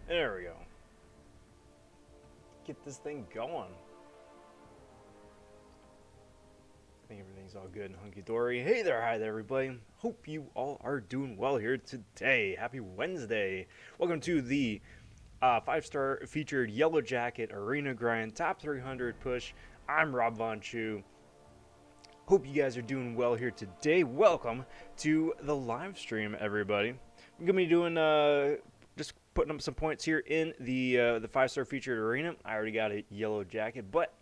There we go. Get this thing going. I think everything's all good and hunky-dory. Hey there, hi there, everybody. Hope you all are doing well here today. Happy Wednesday. Welcome to the 5-star featured Yellow Jacket Arena Grind Top 300 Push. I'm Rob vonShoe. Hope you guys are doing well here today. Welcome to the live stream, everybody. I'm going to be doing just putting up some points here in the 5-star featured arena. I already got a Yellow Jacket, but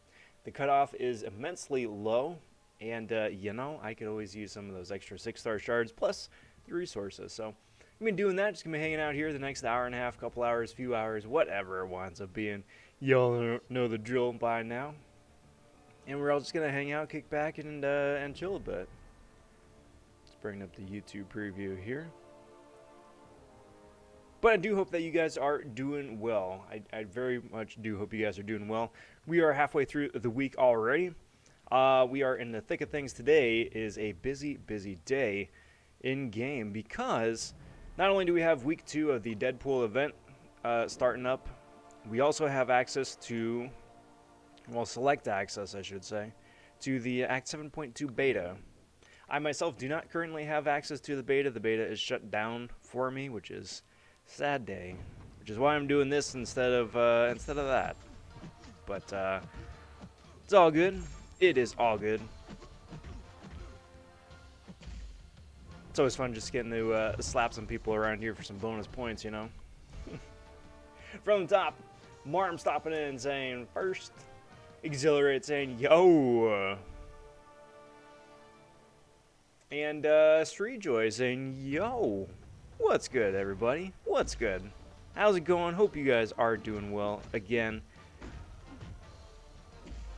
the cutoff is immensely low. And, you know, I could always use some of those extra 6-star shards plus the resources. So, I'm going to be doing that. Just going to be hanging out here the next hour and a half, couple hours, few hours, whatever it winds up being. Y'all know the drill by now. And we're all just going to hang out, kick back, and chill a bit. Let's bring up the YouTube preview here. But I do hope that you guys are doing well. I very much do hope you guys are doing well. We are halfway through the week already. We are in the thick of things. Today is a busy, busy day in game because not only do we have week 2 of the Deadpool event starting up, we also have access to, well, select access, I should say, to the Act 7.2 beta. I myself do not currently have access to the beta. The beta is shut down for me, which is a sad day, which is why I'm doing this instead of that. But it's all good. It is all good. It's always fun just getting to slap some people around here for some bonus points, you know. From the top, Marm stopping in and saying, first, Exhilarate saying, yo. And Street Joy saying, yo. What's good, everybody? What's good? How's it going? Hope you guys are doing well. Again,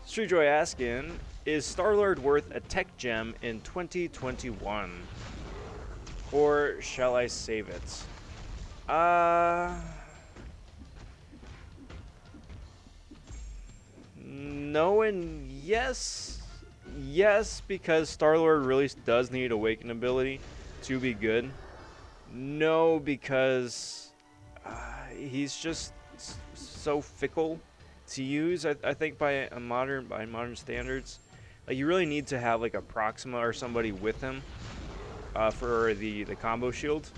Street Joy asking, is Star-Lord worth a tech gem in 2021? Or shall I save it? No and yes. Yes, because Star-Lord really does need Awaken ability to be good. No, because he's just so fickle to use. I think by modern standards, like, you really need to have like a Proxima or somebody with him for the combo shield.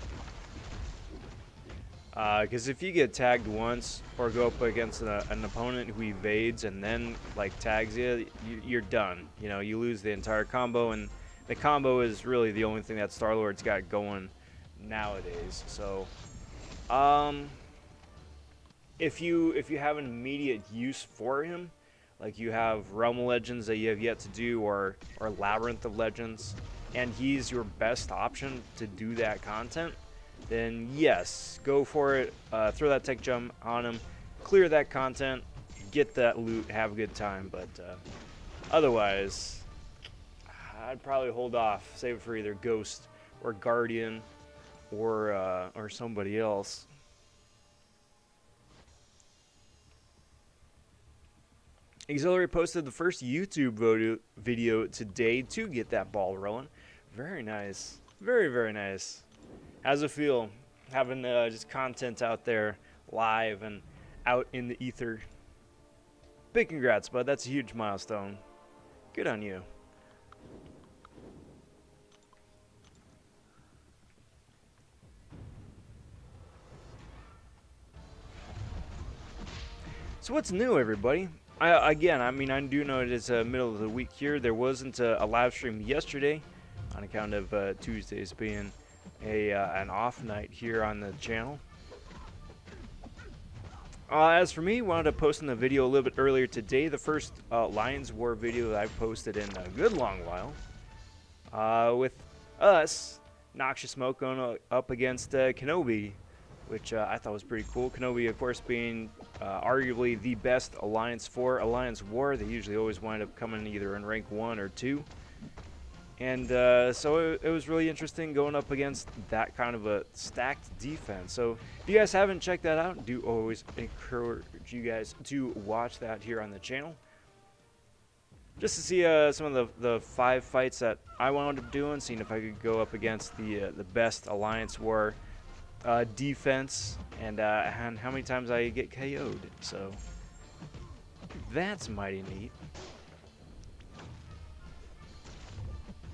Because if you get tagged once or go up against an opponent who evades and then like tags you, you're done. You know, you lose the entire combo, and the combo is really the only thing that Star-Lord's got going nowadays. So, if you have an immediate use for him, like you have Realm of Legends that you have yet to do, or Labyrinth of Legends, and he's your best option to do that content, then yes, go for it. Throw that tech gem on him, clear that content, get that loot, have a good time. But otherwise, I'd probably hold off, save it for either Ghost or Guardian or somebody else. Exhilarate posted the first YouTube video today to get that ball rolling. Very nice. Very, very nice. How's it feel having just content out there live and out in the ether? Big congrats, bud. That's a huge milestone. Good on you. So what's new, everybody? I do know it is middle of the week here. There wasn't a live stream yesterday on account of Tuesdays being an off night here on the channel. As for me, wound up posting the video a little bit earlier today. The first Lions War video that I've posted in a good long while. With us, Noxious Smoke going up against Kenobi, which I thought was pretty cool. Kenobi, of course, being arguably the best alliance for Alliance War. They usually always wind up coming either in rank 1 or 2. And so it was really interesting going up against that kind of a stacked defense. So if you guys haven't checked that out, do always encourage you guys to watch that here on the channel. Just to see some of the 5 fights that I wound up doing, seeing if I could go up against the best Alliance War defense and how many times I get KO'd. So that's mighty neat.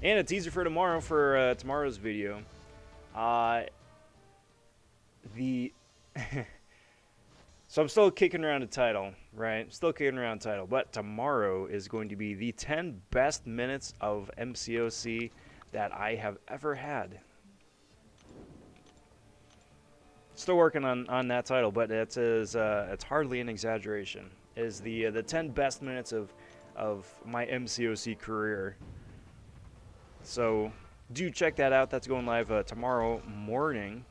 And a teaser for tomorrow, for tomorrow's video. So I'm still kicking around a title, right? Still kicking around a title. But tomorrow is going to be the 10 best minutes of MCOC that I have ever had. Still working on that title, but it's hardly an exaggeration. Is the 10 best minutes of my MCOC career. So do check that out. That's going live tomorrow morning.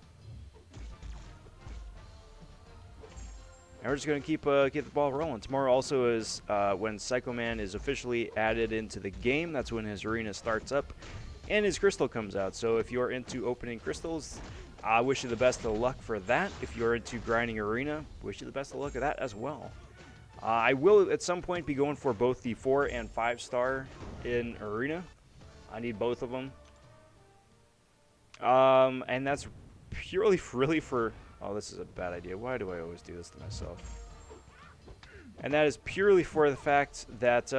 And we're just going to keep the ball rolling. Tomorrow also is when Psycho Man is officially added into the game. That's when his arena starts up and his crystal comes out. So if you're into opening crystals, I wish you the best of luck for that. If you're into grinding arena, wish you the best of luck of that as well. I will at some point be going for both the 4 and 5 star in arena. I need both of them. And that's purely really for... Oh, this is a bad idea. Why do I always do this to myself? And that is purely for the fact that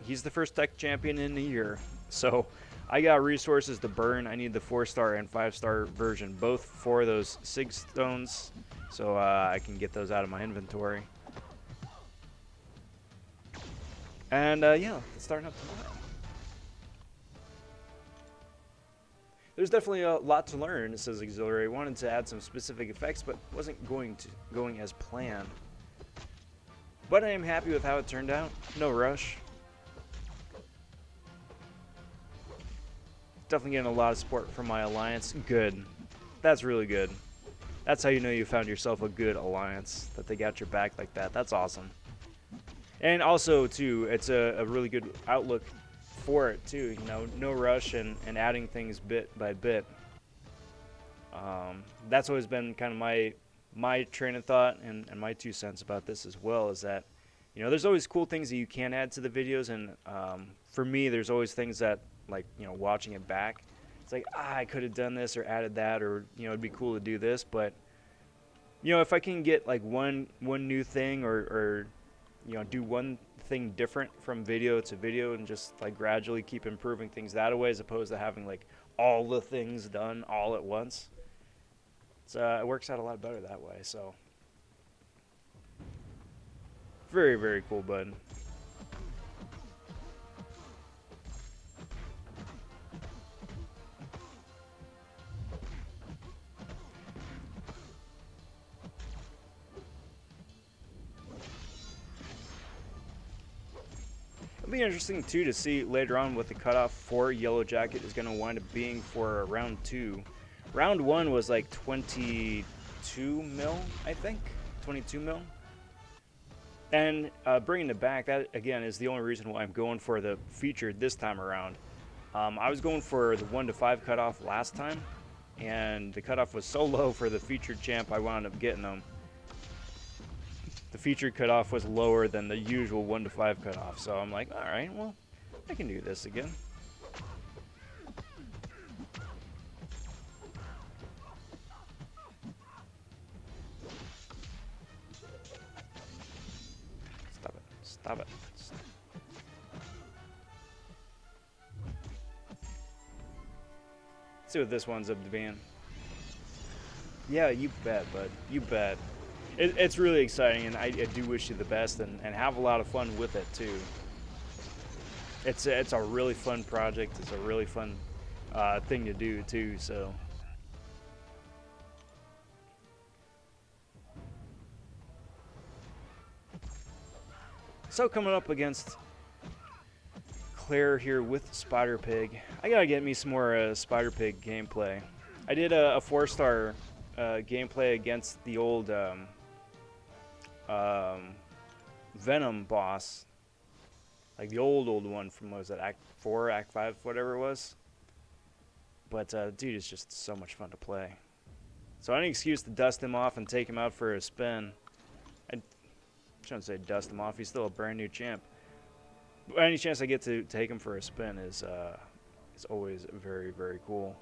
he's the first tech champion in a year. So I got resources to burn. I need the 4-star and 5-star version, both for those Sig stones, so I can get those out of my inventory. And yeah, it's starting up tomorrow. There's definitely a lot to learn, says Auxiliary. Wanted to add some specific effects, but wasn't going as planned. But I am happy with how it turned out. No rush. Definitely getting a lot of support from my alliance. Good. That's really good. That's how you know you found yourself a good alliance, that they got your back like that. That's awesome. And also, too, it's a really good outlook for it too, you know, no rush and adding things bit by bit. That's always been kind of my train of thought and my 2 cents about this as well, is that, you know, there's always cool things that you can add to the videos, and for me, there's always things that, like, you know, watching it back, it's like, I could have done this or added that, or, you know, it'd be cool to do this, but, you know, if I can get like one new thing, or you know, do one thing different from video to video and just like gradually keep improving things that way, as opposed to having like all the things done all at once. It works out a lot better that way. So very, very cool, bud. It'll be interesting too to see later on what the cutoff for Yellow Jacket is going to wind up being for round 2. Round 1 was like 22 mil, I think, 22 mil. And bringing it back, that again is the only reason why I'm going for the featured this time around. I was going for the 1 to 5 cutoff last time, and the cutoff was so low for the featured champ, I wound up getting them. The featured cutoff was lower than the usual 1 to 5 cutoff, so I'm like, all right, well, I can do this again. Stop it. Stop it. Let's see what this one's up to being. Yeah, you bet, bud. You bet. It's really exciting, and I do wish you the best, and have a lot of fun with it too. It's a really fun project. It's a really fun thing to do too. So coming up against Claire here with Spider Pig. I gotta get me some more Spider Pig gameplay. I did a 4-star gameplay against the old Venom boss, like the old one from, what was that, Act 4, Act 5, whatever it was. But dude, it's just so much fun to play. So any excuse to dust him off and take him out for a spin. I shouldn't say dust him off, he's still a brand new champ. But any chance I get to take him for a spin is always very, very cool.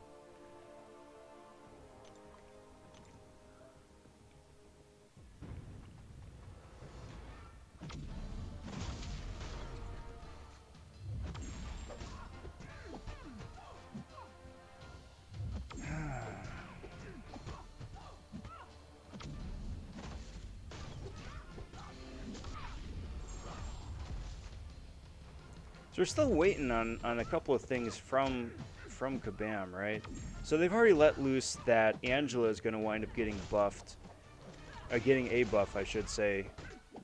So we're still waiting on a couple of things from Kabam, right? So they've already let loose that Angela is going to wind up getting buffed, getting a buff, I should say,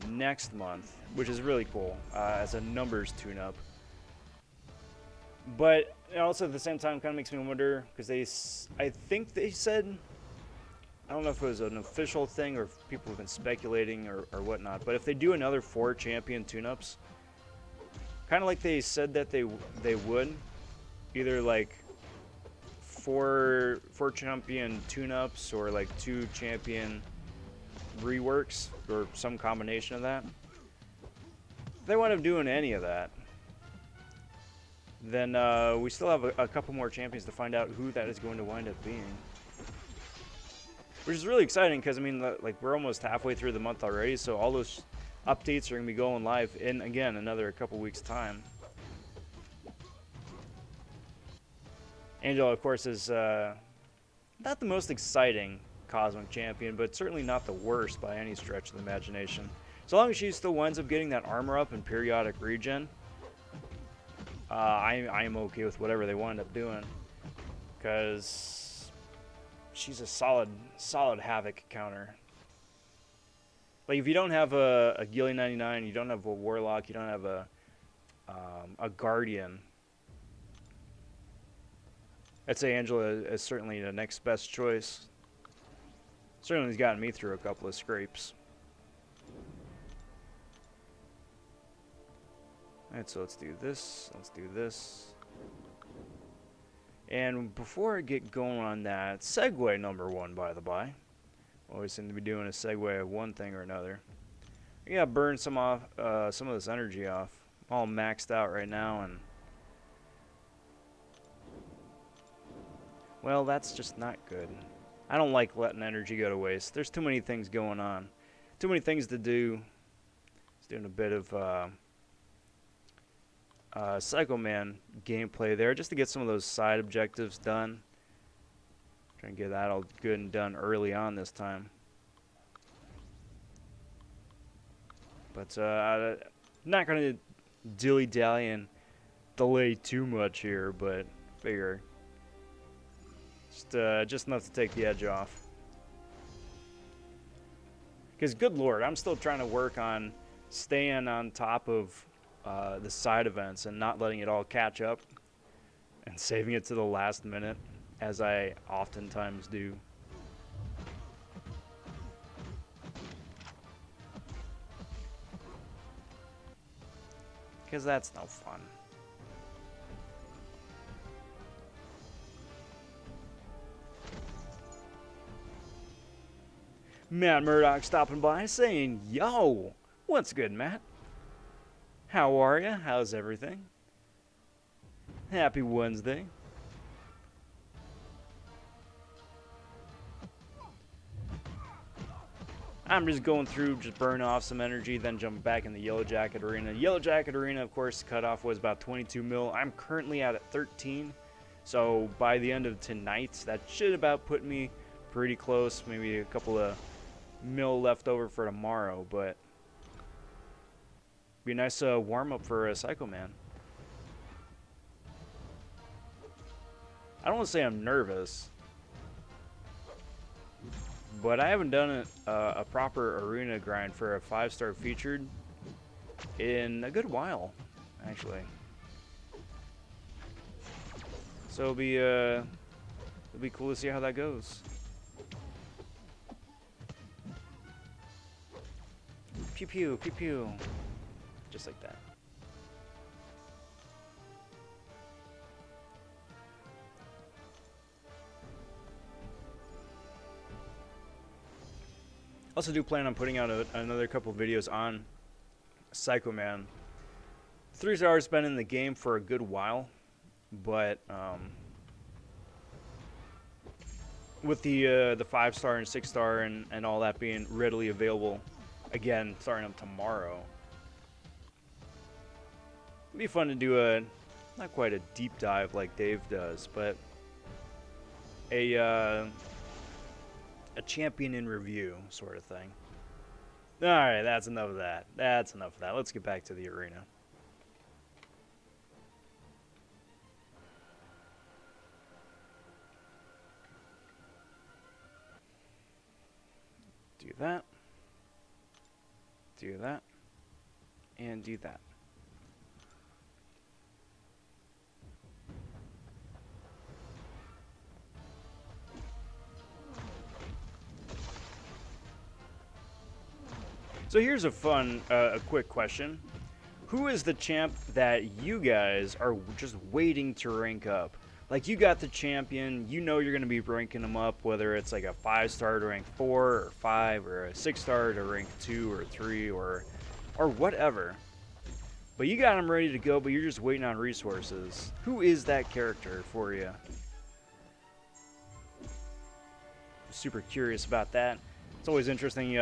next month, which is really cool as a numbers tune-up. But it also at the same time kind of makes me wonder, because I think they said, I don't know if it was an official thing or if people have been speculating or whatnot, but if they do another 4 champion tune-ups, kind of like they said that they would, either like 4 champion tune-ups or like 2 champion reworks or some combination of that. If they wind up doing any of that, then we still have a couple more champions to find out who that is going to wind up being. Which is really exciting because, I mean, like, we're almost halfway through the month already, so all those updates are going to be going live in, again, another couple weeks' time. Angela, of course, is not the most exciting Cosmic Champion, but certainly not the worst by any stretch of the imagination. So long as she still winds up getting that armor up and periodic regen, I am okay with whatever they wind up doing, because she's a solid Havoc counter. Like, if you don't have a Gilly 99, you don't have a Warlock, you don't have a Guardian, I'd say Angela is certainly the next best choice. Certainly has gotten me through a couple of scrapes. Alright, so let's do this. Let's do this. And before I get going on that, segue number 1, by the by. Always seem to be doing a segue of one thing or another. I gotta burn some of this energy off. I'm all maxed out right now, and well, that's just not good. I don't like letting energy go to waste. There's too many things going on. Too many things to do. Just doing a bit of Psycho Man gameplay there just to get some of those side objectives done. Trying to get that all good and done early on this time. But I'm not going to dilly-dally and delay too much here, but figure just enough to take the edge off. Because good lord, I'm still trying to work on staying on top of the side events and not letting it all catch up and saving it to the last minute, as I oftentimes do. Because that's no fun. Matt Murdoch stopping by saying, yo, what's good, Matt? How are ya? How's everything? Happy Wednesday. I'm just going through, just burning off some energy, then jumping back in the YELLOWJACKET arena. YELLOWJACKET arena, of course, cutoff was about 22 mil. I'm currently at 13, so by the end of tonight, that should about put me pretty close. Maybe a couple of mil left over for tomorrow, but be a nice warm-up for a Psycho Man. I don't want to say I'm nervous, but I haven't done a proper arena grind for a 5-star featured in a good while, actually. So it'll be cool to see how that goes. Pew pew, pew pew. Just like that. Also do plan on putting out another couple videos on Psycho Man. 3-star's been in the game for a good while, but with the 5-star and 6-star and all that being readily available, again, starting up tomorrow, it'd be fun to do not quite a deep dive like Dave does, but a champion in review sort of thing. Alright, that's enough of that. Let's get back to the arena. Do that. Do that. And do that. So here's a fun, a quick question. Who is the champ that you guys are just waiting to rank up? Like, you got the champion, you know you're going to be ranking them up, whether it's like a 5-star to rank 4 or 5, or a 6-star to rank 2 or 3, or whatever. But you got them ready to go, but you're just waiting on resources. Who is that character for you? Super curious about that. It's always interesting,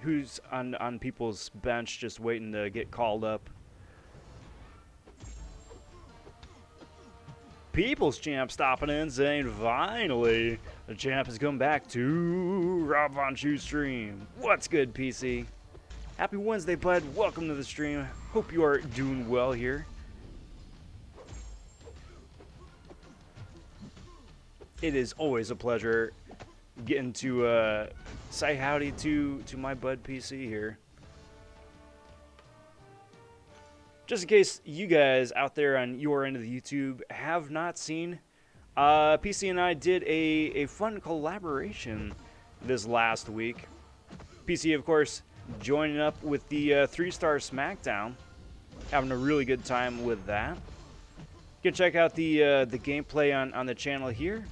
who's on people's bench just waiting to get called up. People's champ stopping in saying, finally, the champ has come back to Rob vonShoe stream. What's good, PC? Happy Wednesday, bud. Welcome to the stream. Hope you are doing well here. It is always a pleasure getting to say howdy to my bud PC here. Just in case you guys out there on your end of the YouTube have not seen, PC and I did a fun collaboration this last week. PC, of course, joining up with the 3-star SmackDown, having a really good time with that. You can check out the gameplay on the channel here.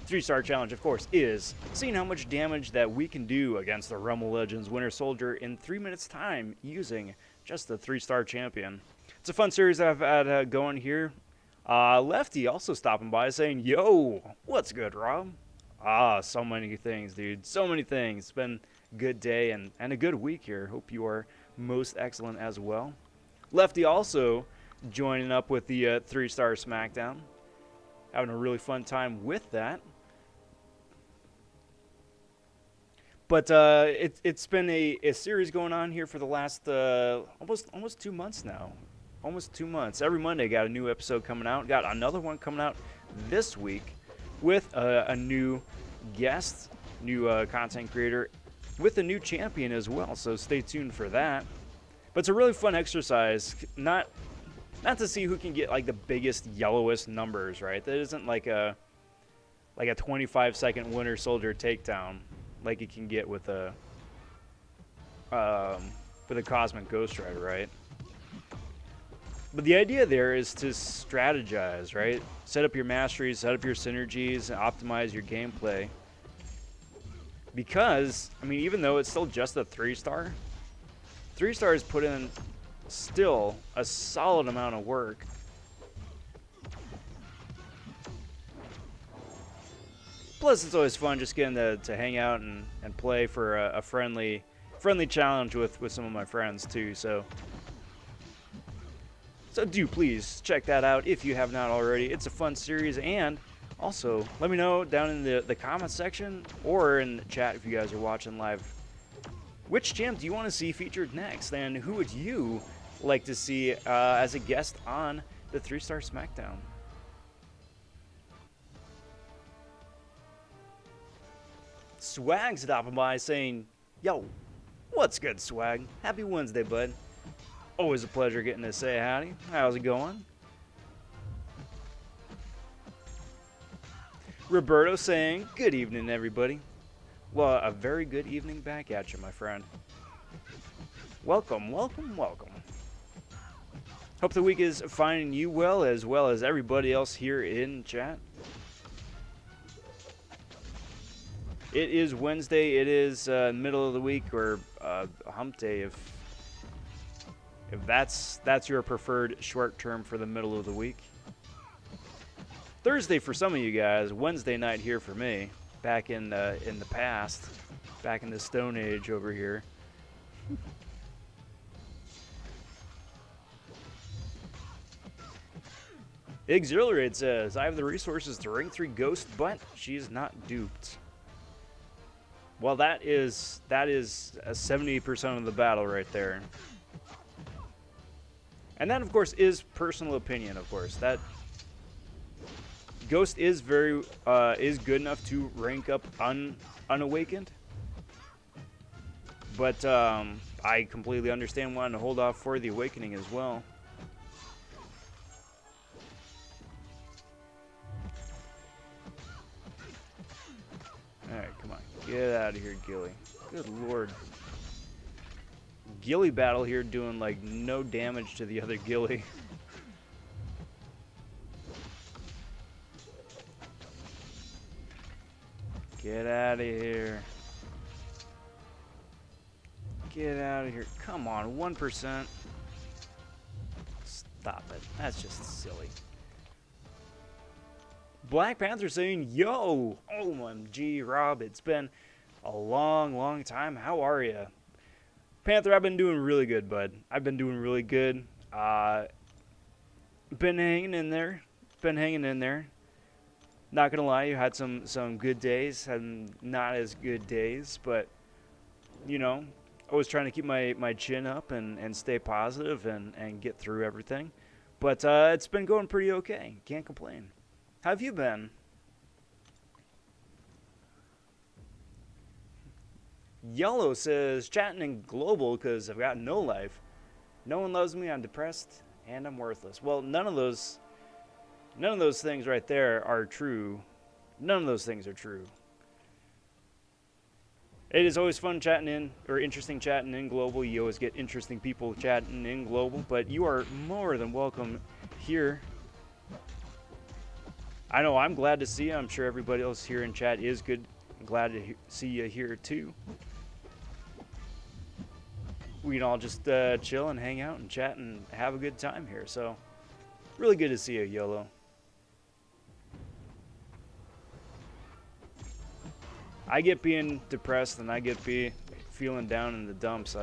3-star challenge, of course, is seeing how much damage that we can do against the Rumble Legends Winter Soldier in 3 minutes time using just the 3-star champion. It's a fun series I've had going here. Lefty also stopping by saying, yo, what's good, Rob? So many things, dude. So many things. It's been a good day and a good week here. Hope you are most excellent as well. Lefty also joining up with the 3-star SmackDown. Having a really fun time with that. But it's been a series going on here for the last almost 2 months now. Almost 2 months. Every Monday got a new episode coming out. Got another one coming out this week with a new guest, new content creator, with a new champion as well. So stay tuned for that. But it's a really fun exercise. Not to see who can get like the biggest, yellowest numbers, right? That isn't like a 25-second Winter Soldier takedown like you can get with a Cosmic Ghost Rider, right? But the idea there is to strategize, right? Set up your masteries, set up your synergies, and optimize your gameplay. Because, I mean, even though it's still just a 3-star, 3-stars put in still a solid amount of work. Plus, it's always fun just getting to hang out and play for a friendly challenge with some of my friends too. So do please check that out if you have not already. It's a fun series, and also let me know down in the comment section or in the chat if you guys are watching live, which champ do you want to see featured next, and who would you like to see as a guest on the 3-star SmackDown? Swag stopping by saying, yo, what's good, Swag? Happy Wednesday, bud. Always a pleasure getting to say howdy. How's it going? Roberto saying, good evening, everybody. Well, a very good evening back at you, my friend. Welcome, welcome, welcome. Hope the week is finding you well as everybody else here in chat. It is Wednesday. It is middle of the week, or hump day, if that's your preferred short term for the middle of the week. Thursday for some of you guys. Wednesday night here for me. Back in the past, back in the Stone Age over here. Exhilarate says, I have the resources to rank 3 Ghost, but she's not duped. Well, that is 70% of the battle right there. And that, of course, is personal opinion, of course. Ghost is very is good enough to rank up unawakened, but I completely understand wanting to hold off for the awakening as well. All right, come on, get out of here, Gilly. Good lord. Gilly battle here doing like no damage to the other Gilly. Get out of here. Get out of here. Come on, 1%. Stop it. That's just silly. Black Panther saying, yo, OMG, Rob, it's been a long time. How are you? Panther, I've been doing really good, bud. I've been doing really good. Been hanging in there. Not gonna lie, you had some good days, had not as good days, but you know, always trying to keep my chin up and stay positive and get through everything. But it's been going pretty okay. Can't complain. How have you been? Yellow says, chatting in global because I've got no life. No one loves me, I'm depressed, and I'm worthless. Well, none of those things right there are true. None of those things are true. It is always fun chatting in, or interesting chatting in global. You always get interesting people chatting in global, but you are more than welcome here. I know I'm glad to see you. I'm sure everybody else here in chat is good. I'm glad to see you here too. We can all just chill and hang out and chat and have a good time here. So, really good to see you, YOLO. I get being depressed and I get feeling down in the dumps.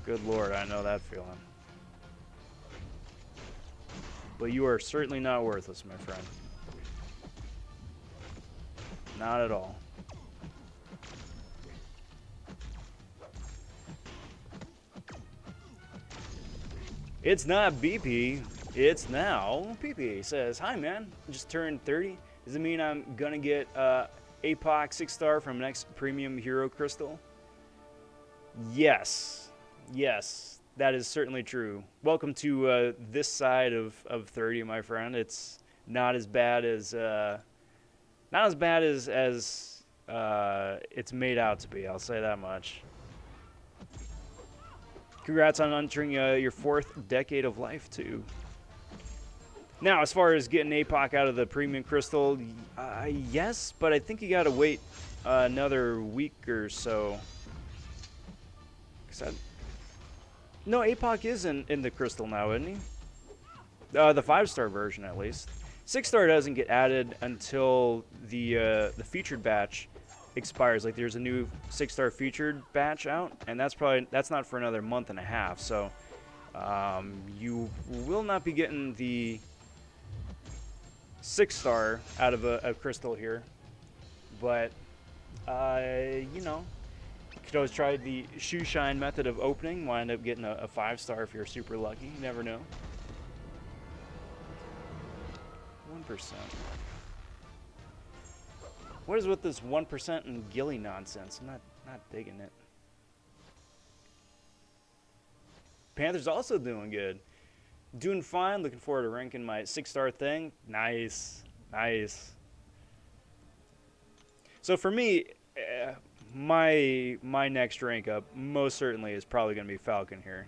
Good Lord, I know that feeling. But you are certainly not worthless, my friend. Not at all. It's not BP, it's now PP. Says, hi man, just turned 30. Does it mean I'm gonna get APOC 6-star from next premium hero crystal? Yes, that is certainly true. Welcome to this side of 30, my friend. It's not as bad as it's made out to be. I'll say that much. Congrats on entering your 4th decade of life too. Now, as far as getting APOC out of the premium crystal, yes, but I think you gotta wait another week or so. No, APOC is in the crystal now, isn't he? The 5-star version, at least. 6-star doesn't get added until the featured batch expires. Like, there's a new 6-star featured batch out, and that's not for another month and a half. So, you will not be getting the 6-star out of a crystal here, but you know, you could always try the shoe shine method of opening. Wind up getting a 5-star if you're super lucky. You never know. 1%. What is with this 1% and Gilly nonsense? I'm not digging it. Panther's also doing good. Doing fine. Looking forward to ranking my 6-star thing. Nice. So for me, my next rank up most certainly is probably going to be Falcon here.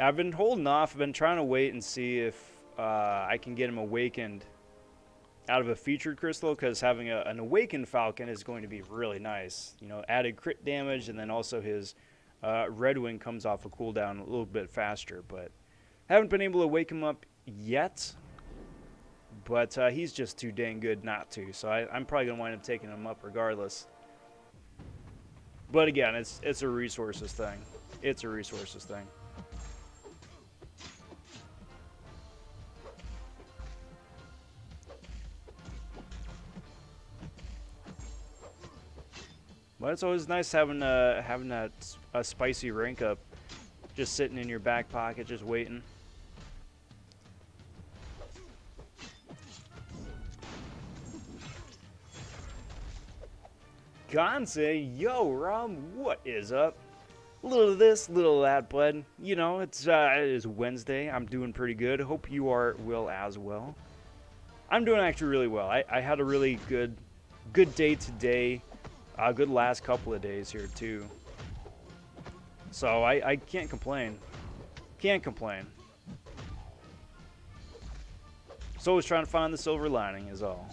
I've been holding off. I've been trying to wait and see if I can get him awakened out of a featured crystal, because having an awakened Falcon is going to be really nice. You know, added crit damage, and then also his Red Wing comes off a cooldown a little bit faster, but haven't been able to wake him up yet, but he's just too dang good not to, so I'm probably going to wind up taking him up regardless. But again, it's a resources thing. It's a resources thing. But it's always nice having that spicy rank up just sitting in your back pocket, just waiting. Wisconsin. Yo, Rob, what is up? A little of this, little of that, bud. You know, it is Wednesday. I'm doing pretty good. Hope you are well as well. I'm doing actually really well. I had a really good day today. Good last couple of days here too. So I can't complain. Can't complain. So always trying to find the silver lining is all.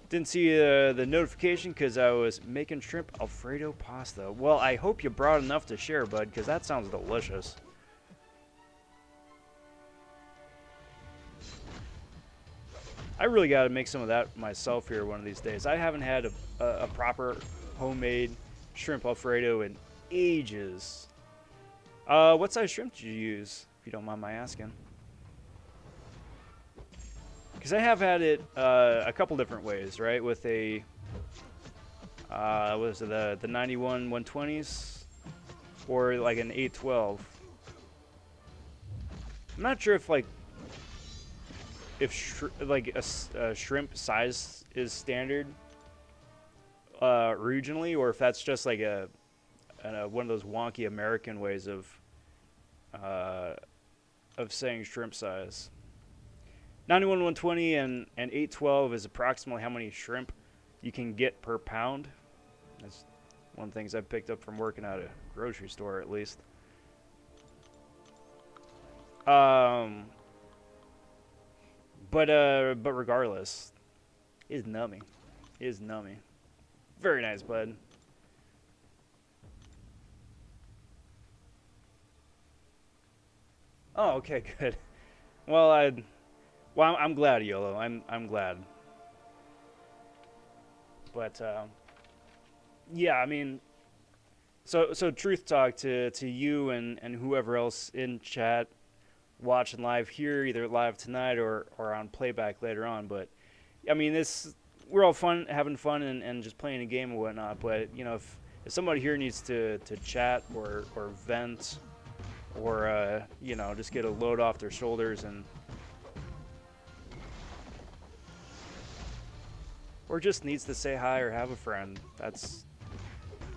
Didn't see the notification because I was making shrimp Alfredo pasta. Well, I hope you brought enough to share, bud, because that sounds delicious. I really got to make some of that myself here one of these days. I haven't had a proper homemade shrimp Alfredo in ages. What size shrimp did you use, if you don't mind my asking? Because I have had it a couple different ways, right? With a, what is it, the 91 120s, or like an 812. I'm not sure if a shrimp size is standard regionally, or if that's just like one of those wonky American ways of saying shrimp size. 91 120 and 812 is approximately how many shrimp you can get per pound. That's one of the things I've picked up from working at a grocery store, at least. But regardless, it's nummy. It's nummy. Very nice, bud. Oh, okay, good. Well, I'm glad, YOLO. I'm glad. But yeah, I mean, so truth talk to you and whoever else in chat watching live here, either live tonight or on playback later on. But I mean, we're all having fun and just playing a game and whatnot. But you know, if somebody here needs to chat or vent or you know, just get a load off their shoulders or just needs to say hi or have a friend,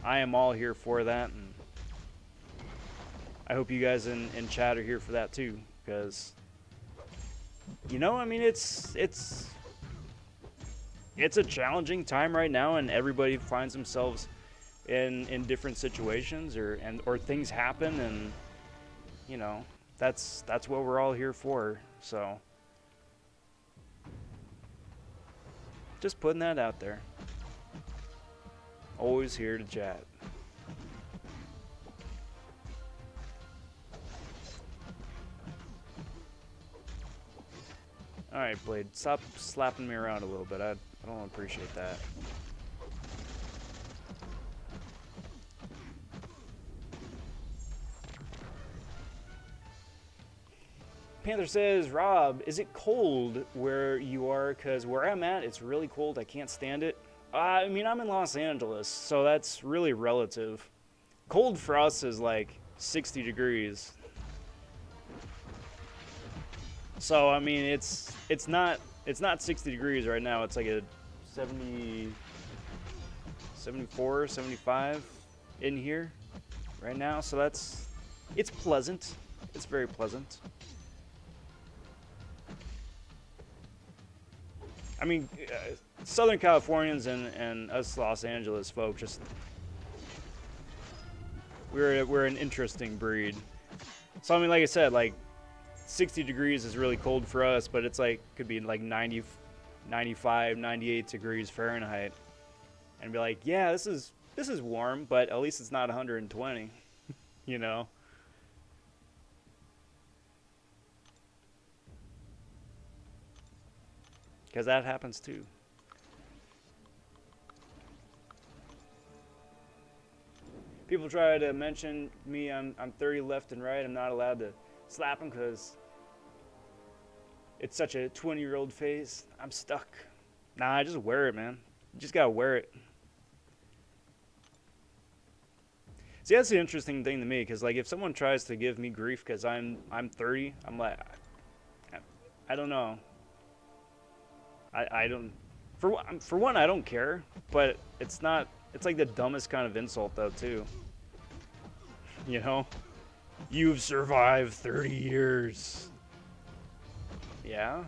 I am all here for that, and I hope you guys in chat are here for that too, because you know, I mean, it's a challenging time right now, and everybody finds themselves in different situations or things happen, and you know, that's what we're all here for. So just putting that out there. Always here to chat. Alright, Blade, stop slapping me around a little bit. I don't appreciate that. Panther says, Rob, is it cold where you are? Because where I'm at, it's really cold. I can't stand it. I mean, I'm in Los Angeles, so that's really relative. Cold for us is like 60 degrees. So, I mean, it's not 60 degrees right now. It's like a 70, 74, 75 in here right now. So it's pleasant. It's very pleasant. I mean, Southern Californians and us Los Angeles folk, just we're an interesting breed. So I mean, like I said, like 60 degrees is really cold for us, but it's like could be like 90, 95, 98 degrees Fahrenheit, and be like, yeah, this is warm, but at least it's not 120, you know. Because that happens too. People try to mention me, I'm 30 left and right. I'm not allowed to slap them because it's such a 20-year-old face. I'm stuck. Nah, I just wear it, man. You just gotta wear it. See, that's the interesting thing to me, because like if someone tries to give me grief because I'm 30, I'm like, I don't know. I don't For one, I don't care, but it's not. It's like the dumbest kind of insult, though, too. You know, you've survived 30 years. Yeah.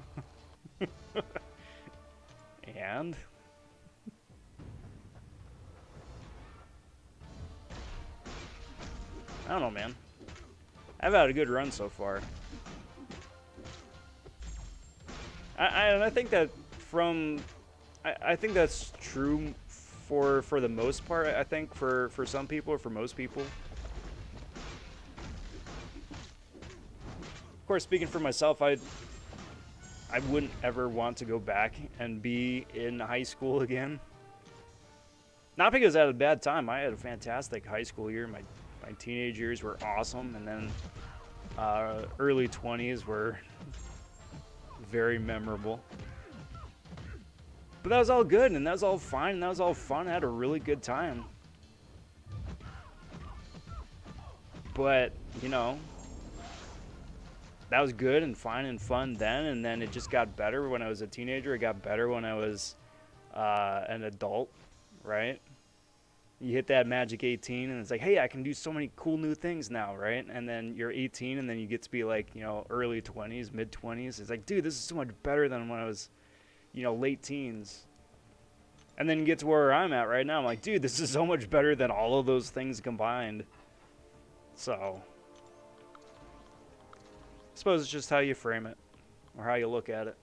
And I don't know, man. I've had a good run so far. I think that I think that's true for the most part. I think for some people or for most people. Of course, speaking for myself, I wouldn't ever want to go back and be in high school again. Not because I had a bad time. I had a fantastic high school year. My teenage years were awesome, and then early 20s were very memorable. But that was all good, and that was all fine, and that was all fun. I had a really good time. But, you know, that was good and fine and fun then, and then it just got better when I was a teenager. It got better when I was an adult, right? You hit that magic 18, and it's like, hey, I can do so many cool new things now, right? And then you're 18, and then you get to be like, you know, early 20s, mid 20s. It's like, dude, this is so much better than when I was, you know, late teens. And then you get to where I'm at right now. I'm like, dude, this is so much better than all of those things combined. So, I suppose it's just how you frame it, or how you look at it.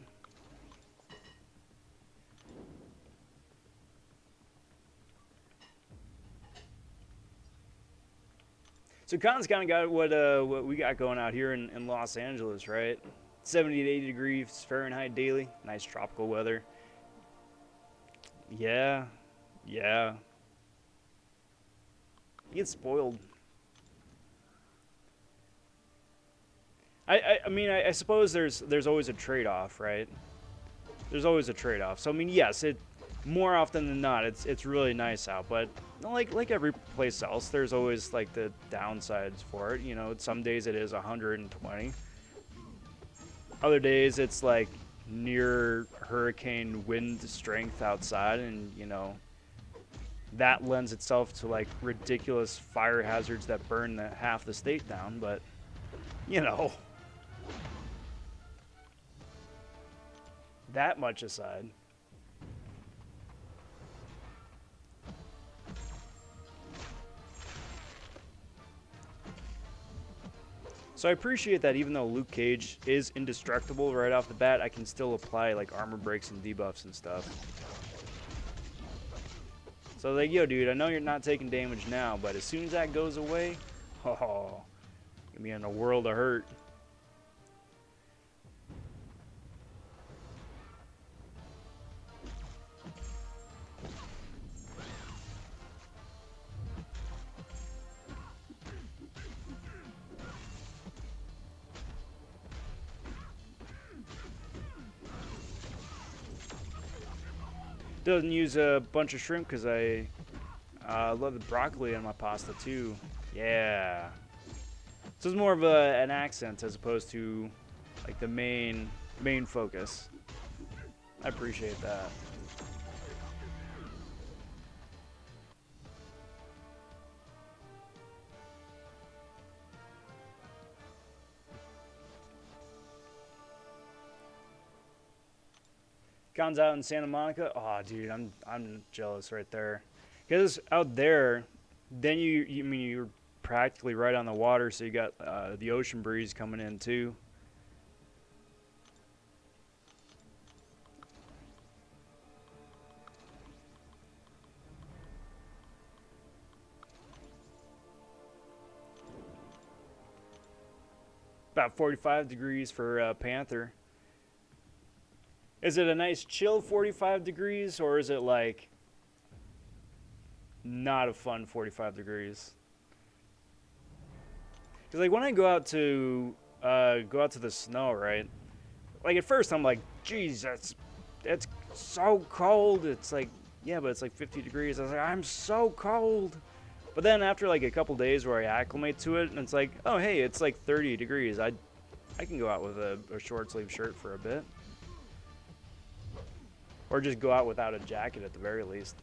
So Con's kind of got what we got going out here in Los Angeles, right? 70 to 80 degrees Fahrenheit daily. Nice tropical weather. Yeah. You get spoiled. I mean, I suppose there's always a trade-off, right? There's always a trade-off. So I mean, yes, more often than not, it's really nice out, but like every place else, there's always like the downsides for it. You know, some days it is 120. Other days it's like near hurricane wind strength outside, and you know, that lends itself to like ridiculous fire hazards that burn half the state down. But you know, that much aside. So I appreciate that even though Luke Cage is indestructible right off the bat, I can still apply like armor breaks and debuffs and stuff. So like, yo dude, I know you're not taking damage now, but as soon as that goes away, oh, you'll be in a world of hurt. Doesn't use a bunch of shrimp because I love the broccoli on my pasta too. Yeah. So it's more of an accent as opposed to like the main focus. I appreciate that. Con's out in Santa Monica. Oh, dude, I'm jealous right there. Because out there, then you're practically right on the water, so you got the ocean breeze coming in too. About 45 degrees for Panther. Is it a nice chill 45 degrees, or is it like not a fun 45 degrees? Because like when I go out to the snow, right? Like at first I'm like, geez, that's so cold. It's like, yeah, but it's like 50 degrees. I was like, I'm so cold. But then after like a couple days where I acclimate to it, and it's like, oh hey, it's like 30 degrees. I can go out with a short sleeve shirt for a bit. Or just go out without a jacket at the very least.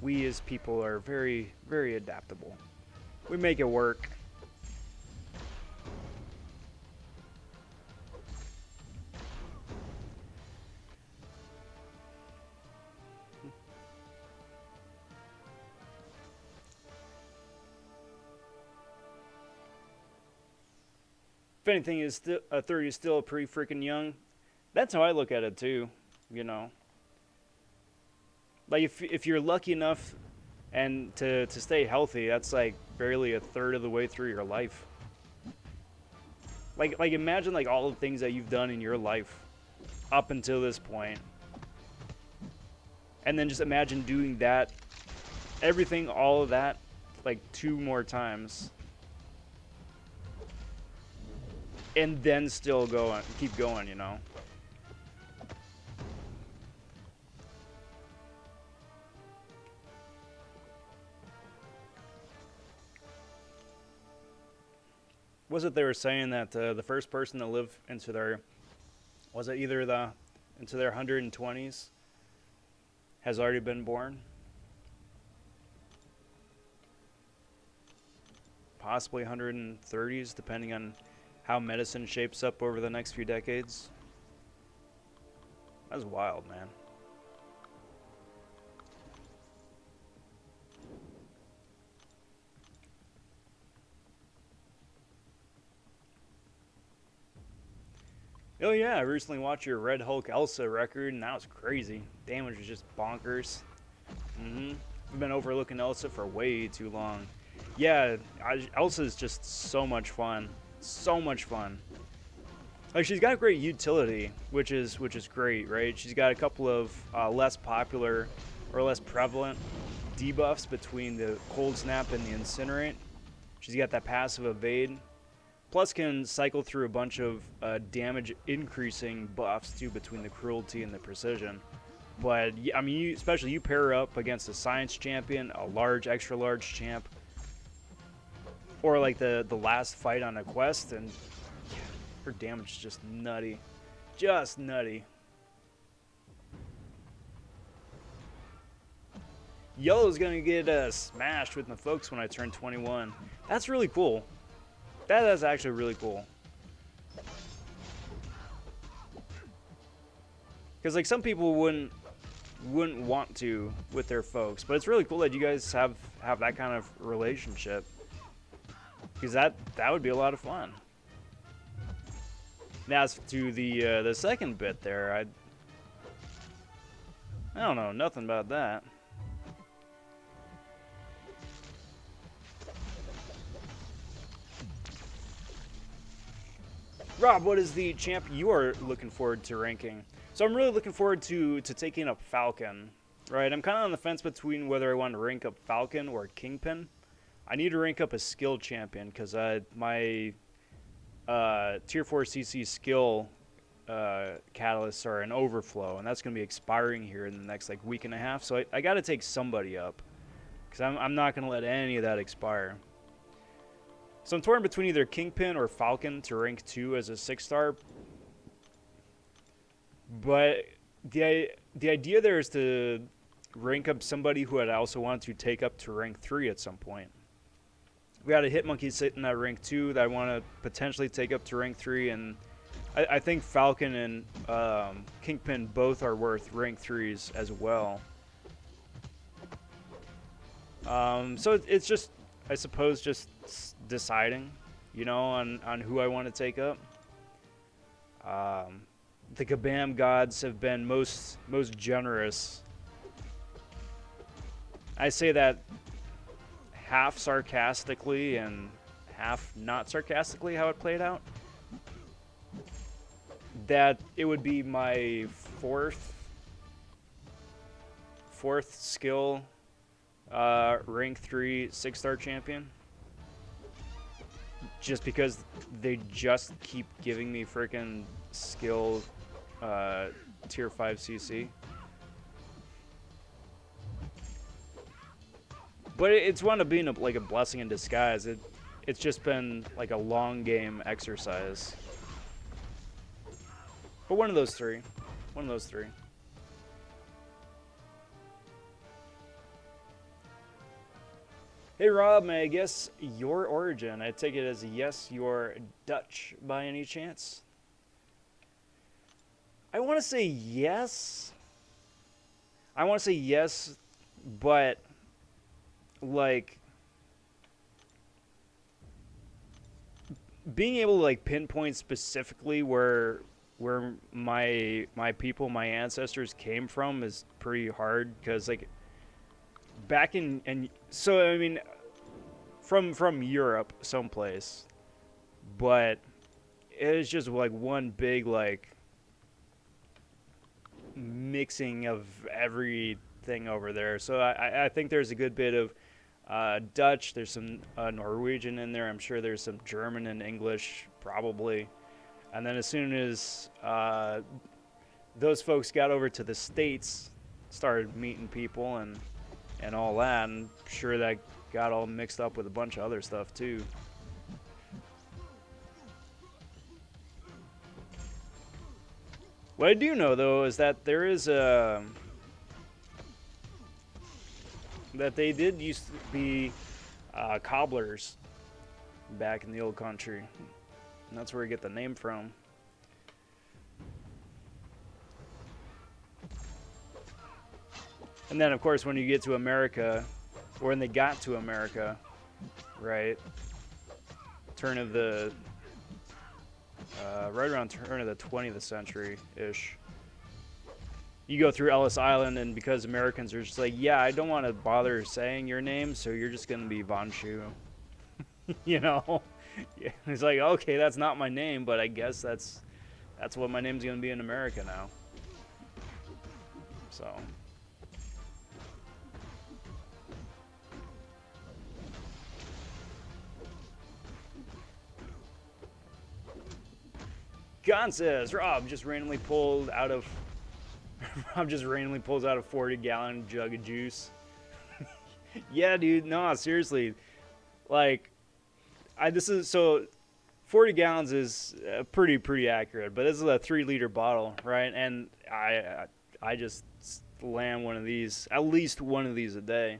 We as people are very, very adaptable. We make it work. If anything, is 30 is still pretty freaking young. That's how I look at it too, you know. Like if you're lucky enough and to stay healthy, that's like barely a third of the way through your life. Like imagine like all the things that you've done in your life up until this point. And then just imagine doing that, everything, all of that, like 2 more times. And then still keep going, you know. Was it they were saying that the first person to live into their, was it either into their 120s has already been born? Possibly 130s, depending on how medicine shapes up over the next few decades. That's wild, man. Oh yeah, I recently watched your Red Hulk Elsa record, and that was crazy. Damage was just bonkers. I've been overlooking Elsa for way too long. Yeah, Elsa is just so much fun. So much fun. Like, she's got great utility, which is great, right? She's got a couple of less popular or less prevalent debuffs between the Cold Snap and the Incinerate. She's got that passive evade. Plus can cycle through a bunch of damage increasing buffs too between the cruelty and the precision. But I mean, especially you pair her up against a science champion, a large, extra large champ, or like the last fight on a quest, and her damage is just nutty. Just nutty. Yellow's gonna get smashed with my folks when I turn 21. That's really cool. That is actually really cool. Because like some people wouldn't want to with their folks, but it's really cool that you guys have that kind of relationship. Because that would be a lot of fun. Now as to the second bit there, I don't know nothing about that. Rob, what is the champ you are looking forward to ranking? So I'm really looking forward to taking up Falcon, right? I'm kind of on the fence between whether I want to rank up Falcon or Kingpin. I need to rank up a skill champion because my tier 4 CC skill catalysts are an overflow, and that's going to be expiring here in the next like week and a half. So I got to take somebody up because I'm not going to let any of that expire. So I'm torn between either Kingpin or Falcon to rank 2 as a 6-star. But the idea there is to rank up somebody who I'd also want to take up to rank 3 at some point. We got a Hitmonkey sitting at rank 2 that I want to potentially take up to rank 3, and I think Falcon and Kingpin both are worth rank 3s as well. So it's just, I suppose, just deciding, you know, on who I want to take up. The Kabam gods have been most generous. I say that half sarcastically and half not sarcastically how it played out. That it would be my fourth skill rank 3 6-star champion. Just because they just keep giving me freaking skill tier 5 CC. But it's wound up being like a blessing in disguise. It's just been like a long game exercise. But one of those three. One of those three. Hey Rob, may I guess your origin? I take it as a yes, you're Dutch by any chance? I want to say yes. I want to say yes, but like being able to like pinpoint specifically where my people, my ancestors came from is pretty hard, because like back in, and so I mean from Europe someplace, but it's just like one big like mixing of everything over there. So I think there's a good bit of Dutch, there's some Norwegian in there, I'm sure there's some German and English probably. And then as soon as those folks got over to the States, started meeting people and all that, and I'm sure that got all mixed up with a bunch of other stuff too. What I do know though is that there is a that they did used to be cobblers back in the old country. And that's where we get the name from. And then, of course, when you get to America, or when they got to America, right, turn of the, right around turn of the 20th century-ish, you go through Ellis Island, and because Americans are just like, yeah, I don't want to bother saying your name, so you're just going to be vonShoe. You know? Yeah. It's like, okay, that's not my name, but I guess that's what my name's going to be in America now. So. Gon says, Rob just randomly pulled out of 40-gallon jug of juice. Yeah, dude. No, seriously. Like, this is so 40 gallons is pretty accurate, but this is a 3-liter bottle, right? And I just slam one of these, at least one of these a day.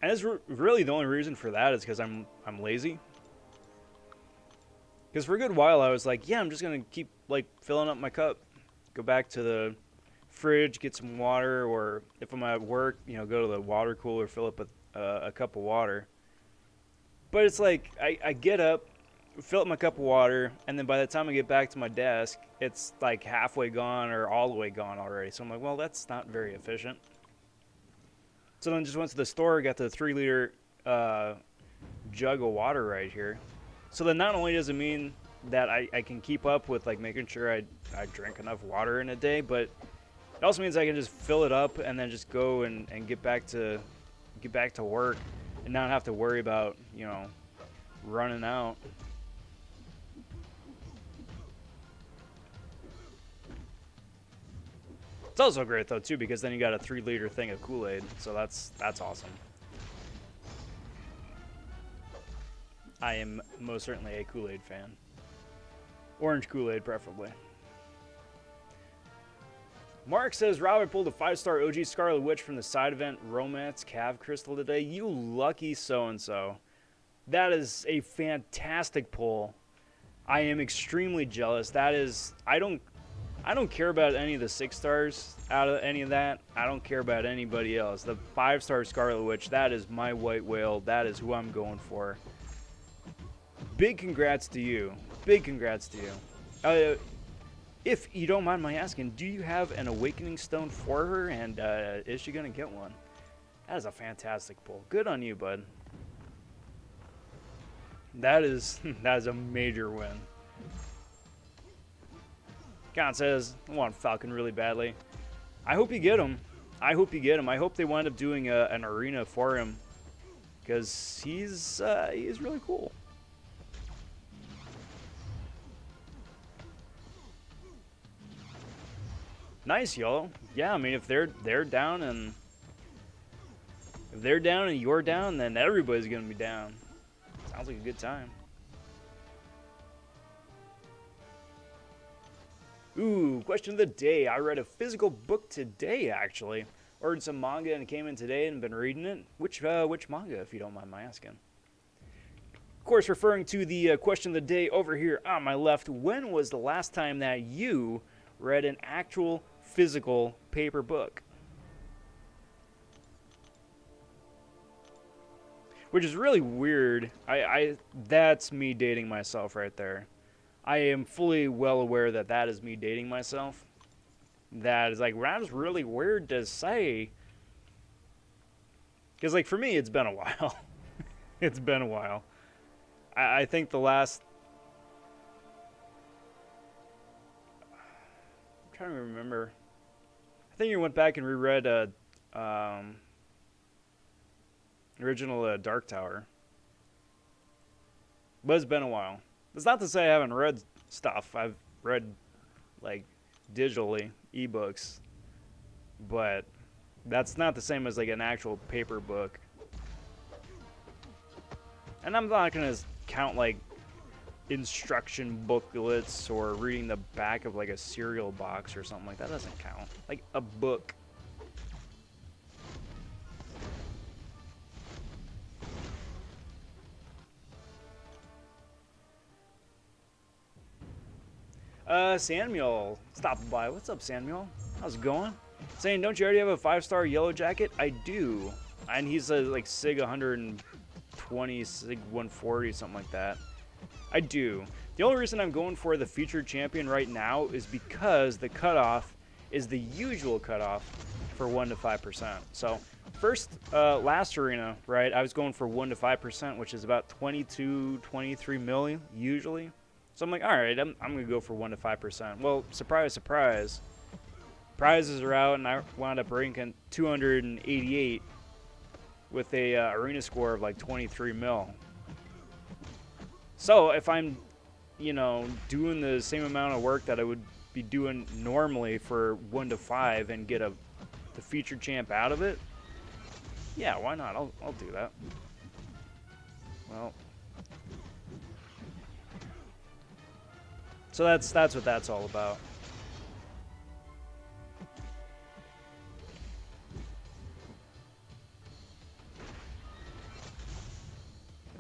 And it's really the only reason for that is because I'm lazy. Because for a good while I was like, yeah, I'm just gonna keep like filling up my cup, go back to the fridge, get some water, or if I'm at work, you know, go to the water cooler, fill up a cup of water. But it's like I get up, fill up my cup of water, and then by the time I get back to my desk, it's like halfway gone or all the way gone already. So I'm like, well, that's not very efficient. So then just went to the store, got the 3-liter jug of water right here. So then not only does it mean that I can keep up with like making sure I drink enough water in a day, but it also means I can just fill it up and then just go and get back to work and not have to worry about, you know, running out. It's also great though too, because then you got a 3-liter thing of Kool-Aid, so that's awesome. I am most certainly a Kool-Aid fan. Orange Kool-Aid preferably. Mark says, Rob, I pulled a 5-star OG Scarlet Witch from the side event Romance Cav Crystal today. You lucky so-and-so. That is a fantastic pull. I am extremely jealous. That is, I don't care about any of the 6 stars out of any of that. I don't care about anybody else. The 5-star Scarlet Witch, that is my white whale. That is who I'm going for. Big congrats to you. Big congrats to you. If you don't mind my asking, do you have an awakening stone for her, and is she going to get one? That is a fantastic pull. Good on you, bud. That is a major win. Gon says, I want Falcon really badly. I hope you get him. I hope you get him. I hope they wind up doing an arena for him. because he's really cool. Nice, Yellow. Yeah, I mean, if they're down and you're down, then everybody's gonna be down. Sounds like a good time. Ooh, question of the day. I read a physical book today, actually. Ordered some manga and it came in today and been reading it. Which manga, if you don't mind my asking? Of course, referring to the question of the day over here on my left. When was the last time that you read an actual physical paper book? Which is really weird. That's me dating myself right there. I am fully well aware that that is me dating myself. That is like, that is really weird to say. Because like for me, it's been a while. It's been a while. I think the last... I'm trying to remember. I think you went back and reread original Dark Tower. But it's been a while. That's not to say I haven't read stuff. I've read, like, digitally, ebooks. But that's not the same as, like, an actual paper book. And I'm not going to count, like, instruction booklets or reading the back of, like, a cereal box or something like that. That doesn't count. Like, a book. Samuel stopping by. What's up, Samuel? How's it going? Saying, don't you already have a 5-star yellow jacket? I do. And he's a, like, SIG 120, SIG 140, something like that. I do. The only reason I'm going for the featured champion right now is because the cutoff is the usual cutoff for 1 to 5%. So, last arena, right, I was going for 1 to 5%, which is about 22, 23 million, usually. So I'm like, all right, I'm going to go for 1 to 5%. Well, surprise, surprise. Prizes are out, and I wound up ranking 288 with a arena score of like 23 mil. So if I'm, you know, doing the same amount of work that I would be doing normally for 1 to 5 and get the featured champ out of it, yeah, why not? I'll do that. Well, so that's what that's all about.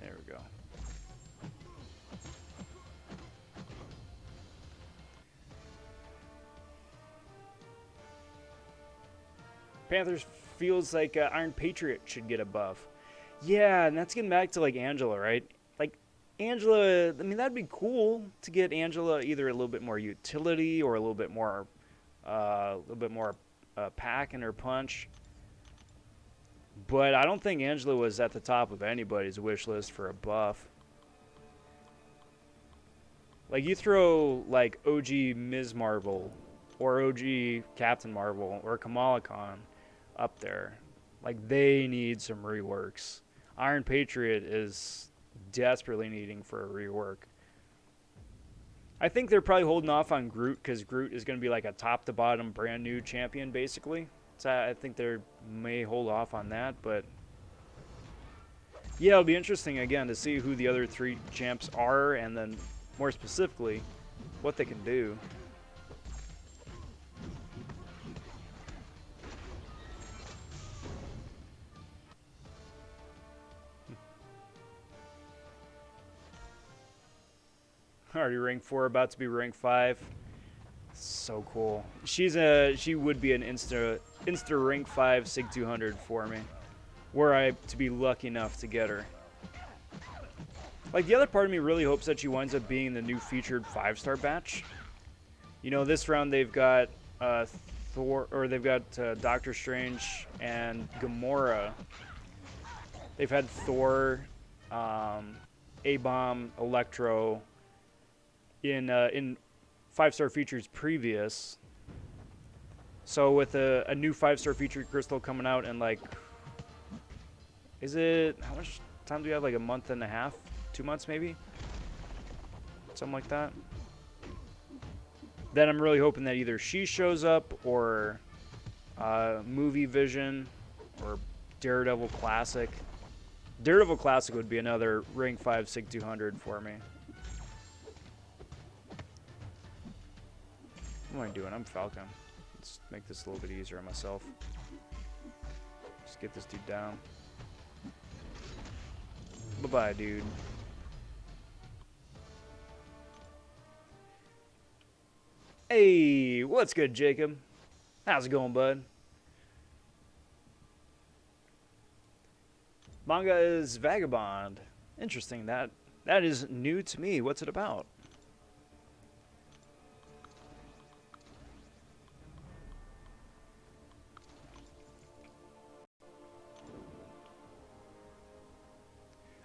There we go. Panthers feels like Iron Patriot should get a buff. Yeah, and that's getting back to like Angela, right? Like Angela, I mean, that'd be cool to get Angela either a little bit more utility or a little bit more pack in her punch. But I don't think Angela was at the top of anybody's wish list for a buff. Like you throw like OG Ms. Marvel or OG Captain Marvel or Kamala Khan up there. Like they need some reworks. Iron Patriot is desperately needing for a rework. I think they're probably holding off on Groot because Groot is going to be like a top to bottom brand new champion basically. So I think they may hold off on that, but yeah, it'll be interesting again to see who the other 3 champs are and then more specifically what they can do. Already rank 4, about to be rank 5. So cool. She would be an insta rank 5 SIG 200 for me, were I to be lucky enough to get her. Like the other part of me really hopes that she winds up being the new featured 5-star batch. You know, this round they've got Thor, or they've got Doctor Strange and Gamora. They've had Thor, A-Bomb, Electro in 5-star features previous. So with a new 5-star featured crystal coming out in like Is it, how much time do we have? Like a month and a half? 2 months maybe? Something like that. Then I'm really hoping that either she shows up or Movie Vision or Daredevil Classic. Daredevil Classic would be another Ring 5 SIG 200 for me. What am I doing? I'm Falcon. Let's make this a little bit easier on myself. Just get this dude down. Bye-bye, dude. Hey, what's good, Jacob? How's it going, bud? Manga is Vagabond. Interesting. That is new to me. What's it about?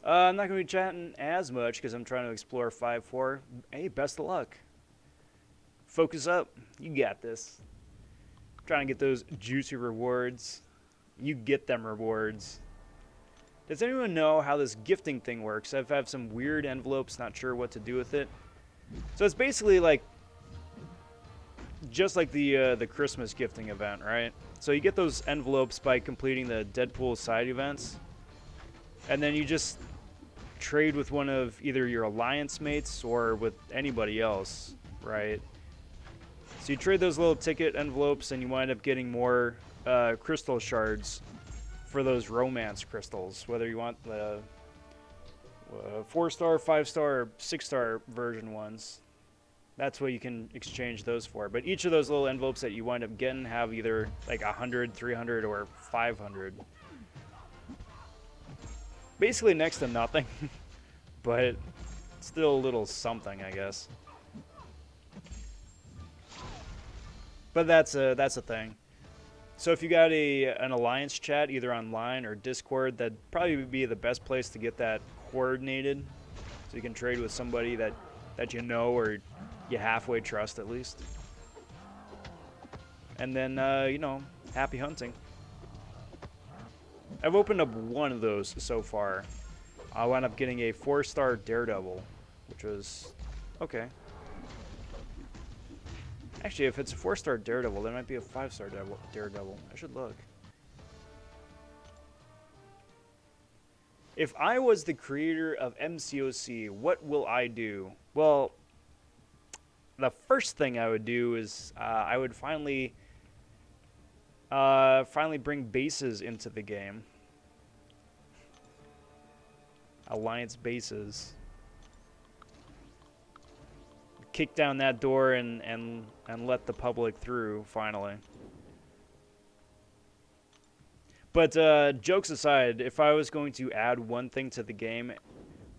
I'm not going to be chatting as much because I'm trying to explore 5-4. Hey, best of luck. Focus up. You got this. Trying to get those juicy rewards. You get them rewards. Does anyone know how this gifting thing works? I've had some weird envelopes, not sure what to do with it. So it's basically like, just like the Christmas gifting event, right? So you get those envelopes by completing the Deadpool side events. And then you just trade with one of either your alliance mates or with anybody else, right? So you trade those little ticket envelopes and you wind up getting more crystal shards for those romance crystals, whether you want the 4-star, 5-star, or 6-star version ones. That's what you can exchange those for. But each of those little envelopes that you wind up getting have either like 100, 300, or 500. Basically next to nothing, but still a little something, I guess. But that's a thing. So if you got an alliance chat, either online or Discord, that'd probably be the best place to get that coordinated, so you can trade with somebody that you know or you halfway trust at least. And then you know, happy hunting. I've opened up one of those so far. I wound up getting a 4-star Daredevil, which was okay. Actually, if it's a 4-star Daredevil, there might be a 5-star Daredevil. I should look. If I was the creator of MCOC, what will I do? Well, the first thing I would do is I would finally bring bases into the game. Alliance bases. Kick down that door and let the public through, finally. But jokes aside, if I was going to add one thing to the game,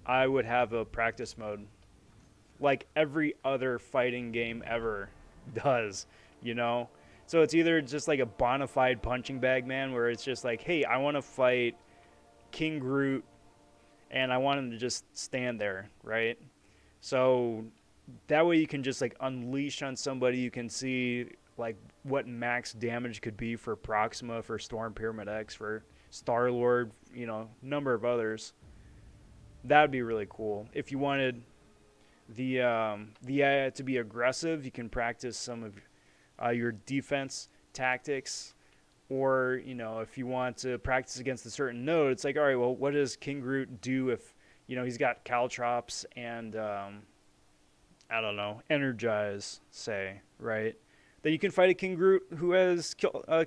I would have a practice mode. Like every other fighting game ever does, you know? So it's either just like a bona fide punching bag, man, where it's just like, hey, I want to fight King Groot, and I want him to just stand there, right? So that way you can just like unleash on somebody. You can see like what max damage could be for Proxima, for Storm Pyramid X, for Star-Lord, you know, number of others. That would be really cool. If you wanted the AI to be aggressive, you can practice some of your defense tactics. Or, you know, if you want to practice against a certain node, it's like, all right, well, what does King Groot do if, you know, he's got Caltrops and, I don't know, Energize, say, right? Then you can fight a King Groot who has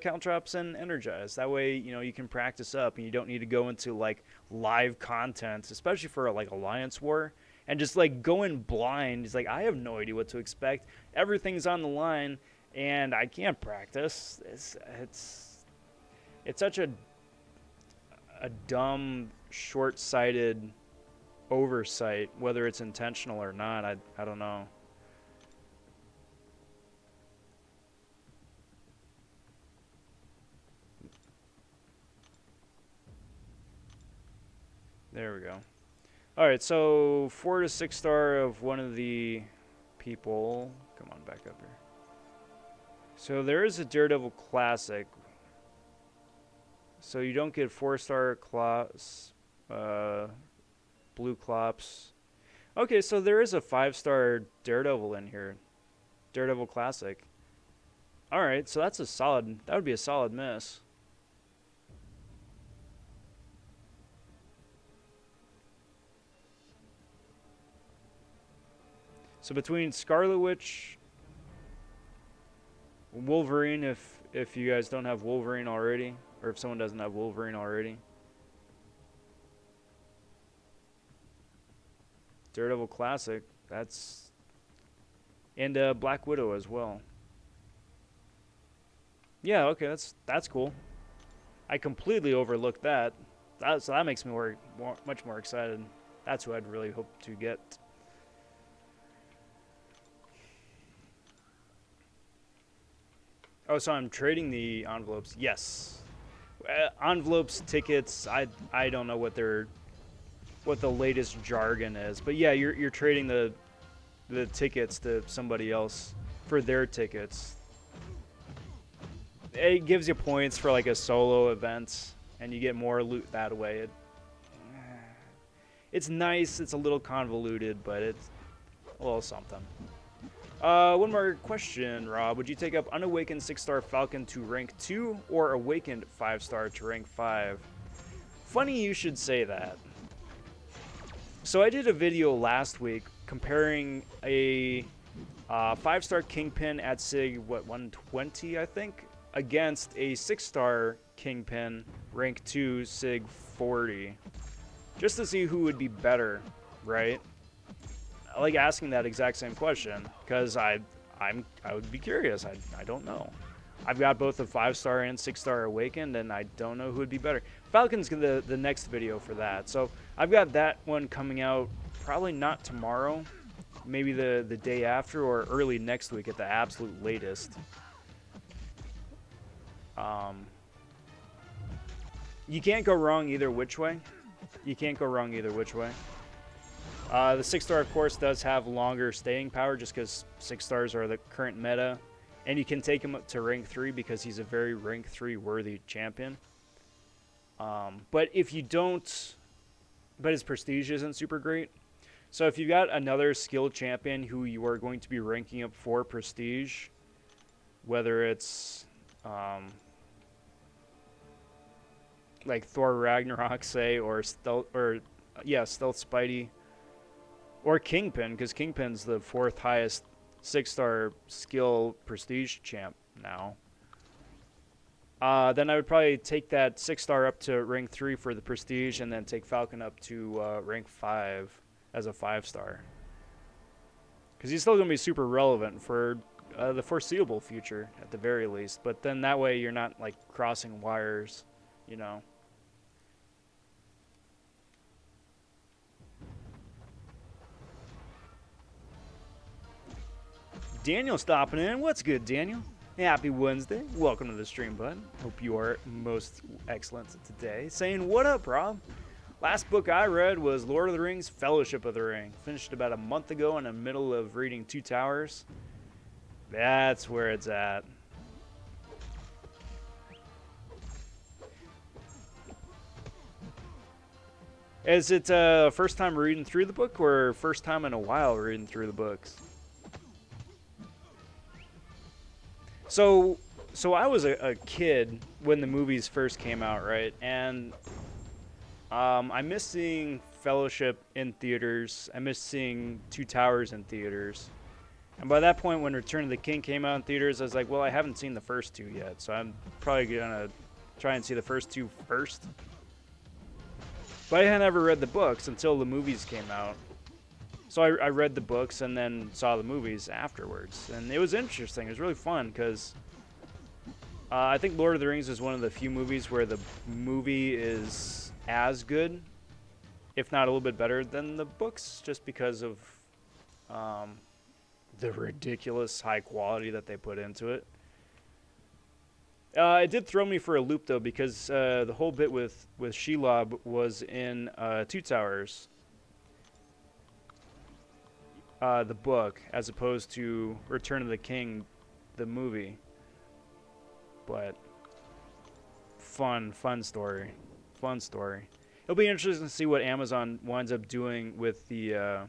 Caltrops and Energize. That way, you know, you can practice up and you don't need to go into, like, live content, especially for, like, Alliance War, and just, like, go in blind. It's like, I have no idea what to expect. Everything's on the line, and I can't practice. It's such a dumb, short-sighted oversight, whether it's intentional or not. I don't know. There we go. All right, so 4 to 6-star of one of the people. Come on, back up here. So there is a Daredevil Classic. So you don't get 4-star clops, blue clops. Okay, so there is a 5-star Daredevil in here. Daredevil Classic. Alright, so that's a solid, that would be a solid miss. So between Scarlet Witch, Wolverine, if you guys don't have Wolverine already, or if someone doesn't have Wolverine already. Daredevil Classic, that's... And Black Widow as well. Yeah, okay, that's cool. I completely overlooked that. So that makes me much more excited. That's who I'd really hope to get. Oh, so I'm trading the envelopes. Yes. Envelopes, tickets, I don't know what the latest jargon is. But yeah, you're trading the tickets to somebody else for their tickets. It gives you points for like a solo event, and you get more loot that way. It's nice. It's a little convoluted, but it's a little something. One more question, Rob. Would you take up Unawakened 6-star Falcon to rank 2 or Awakened 5-star to rank 5? Funny you should say that. So I did a video last week comparing a 5-star Kingpin at SIG, 120, I think, against a 6-star Kingpin rank 2 SIG 40. Just to see who would be better, right? I like asking that exact same question because I would be curious. I don't know. I've got both a 5-star and 6-star Awakened, and I don't know who would be better. Falcon's the next video for that. So I've got that one coming out probably not tomorrow, maybe the day after or early next week at the absolute latest. You can't go wrong either which way. You can't go wrong either which way. The 6-star, of course, does have longer staying power just because 6-stars are the current meta. And you can take him up to rank 3 because he's a very rank 3 worthy champion. But if you don't... But his prestige isn't super great. So if you've got another skilled champion who you are going to be ranking up for prestige, whether it's... like Thor Ragnarok, say, or Stealth Spidey, or Kingpin, because Kingpin's the 4th highest 6-star skill prestige champ now. Then I would probably take that 6-star up to rank 3 for the prestige, and then take Falcon up to rank 5 as a 5-star. Because he's still going to be super relevant for the foreseeable future, at the very least. But then that way you're not like crossing wires, you know. Daniel stopping in. What's good, Daniel? Happy Wednesday. Welcome to the stream, bud. Hope you are most excellent today. Saying, what up, Rob? Last book I read was Lord of the Rings, Fellowship of the Ring. Finished about a month ago in the middle of reading Two Towers. That's where it's at. Is it first time reading through the book or first time in a while reading through the books? So I was a kid when the movies first came out, right? And I missed seeing Fellowship in theaters. I missed seeing Two Towers in theaters. And by that point, when Return of the King came out in theaters, I was like, well, I haven't seen the first two yet. So I'm probably going to try and see the first two first. But I had never read the books until the movies came out. So I read the books and then saw the movies afterwards. And it was interesting. It was really fun because I think Lord of the Rings is one of the few movies where the movie is as good, if not a little bit better than the books, just because of the ridiculous high quality that they put into it. It did throw me for a loop, though, because the whole bit with Shelob was in Two Towers, the book, as opposed to Return of the King, the movie. But fun story. Fun story. It'll be interesting to see what Amazon winds up doing with the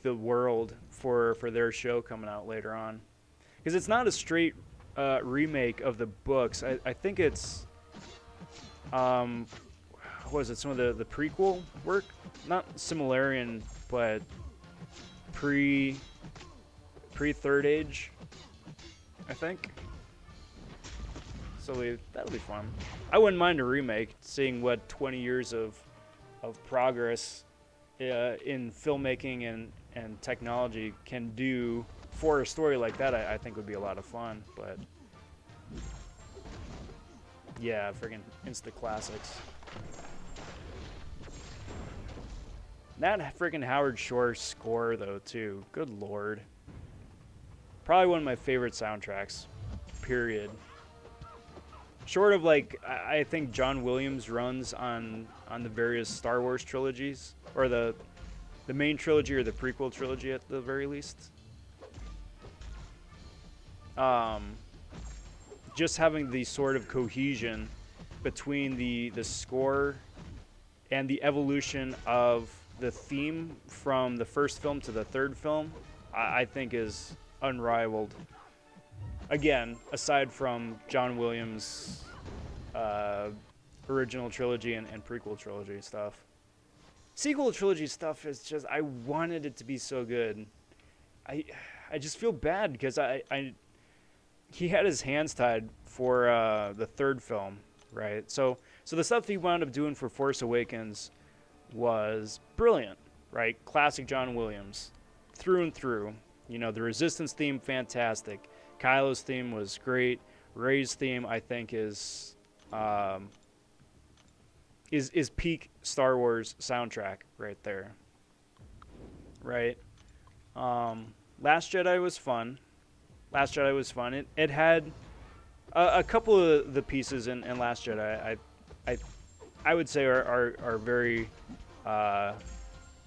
world for their show coming out later on, because it's not a straight remake of the books. I think it's what is it? Some of the prequel work, not Similarian, but pre Third Age, I think. So that'll be fun. I wouldn't mind a remake, seeing what 20 years of progress in filmmaking and technology can do for a story like that. I think would be a lot of fun. But yeah, friggin' instant classics. That friggin' Howard Shore score though too. Good lord. Probably one of my favorite soundtracks. Period. Short of like, I think John Williams runs on the various Star Wars trilogies, or the main trilogy or the prequel trilogy at the very least. Just having the sort of cohesion between the score and the evolution of the theme from the first film to the third film, I think is unrivaled. Again, aside from John Williams' original trilogy and prequel trilogy stuff. Sequel trilogy stuff is just, I wanted it to be so good. I just feel bad because he had his hands tied for the third film, right? So the stuff he wound up doing for Force Awakens was brilliant, right? Classic John Williams, through and through. You know, the Resistance theme, fantastic. Kylo's theme was great. Rey's theme, I think, is peak Star Wars soundtrack right there. Right. Last Jedi was fun. It had a couple of the pieces in Last Jedi I would say are very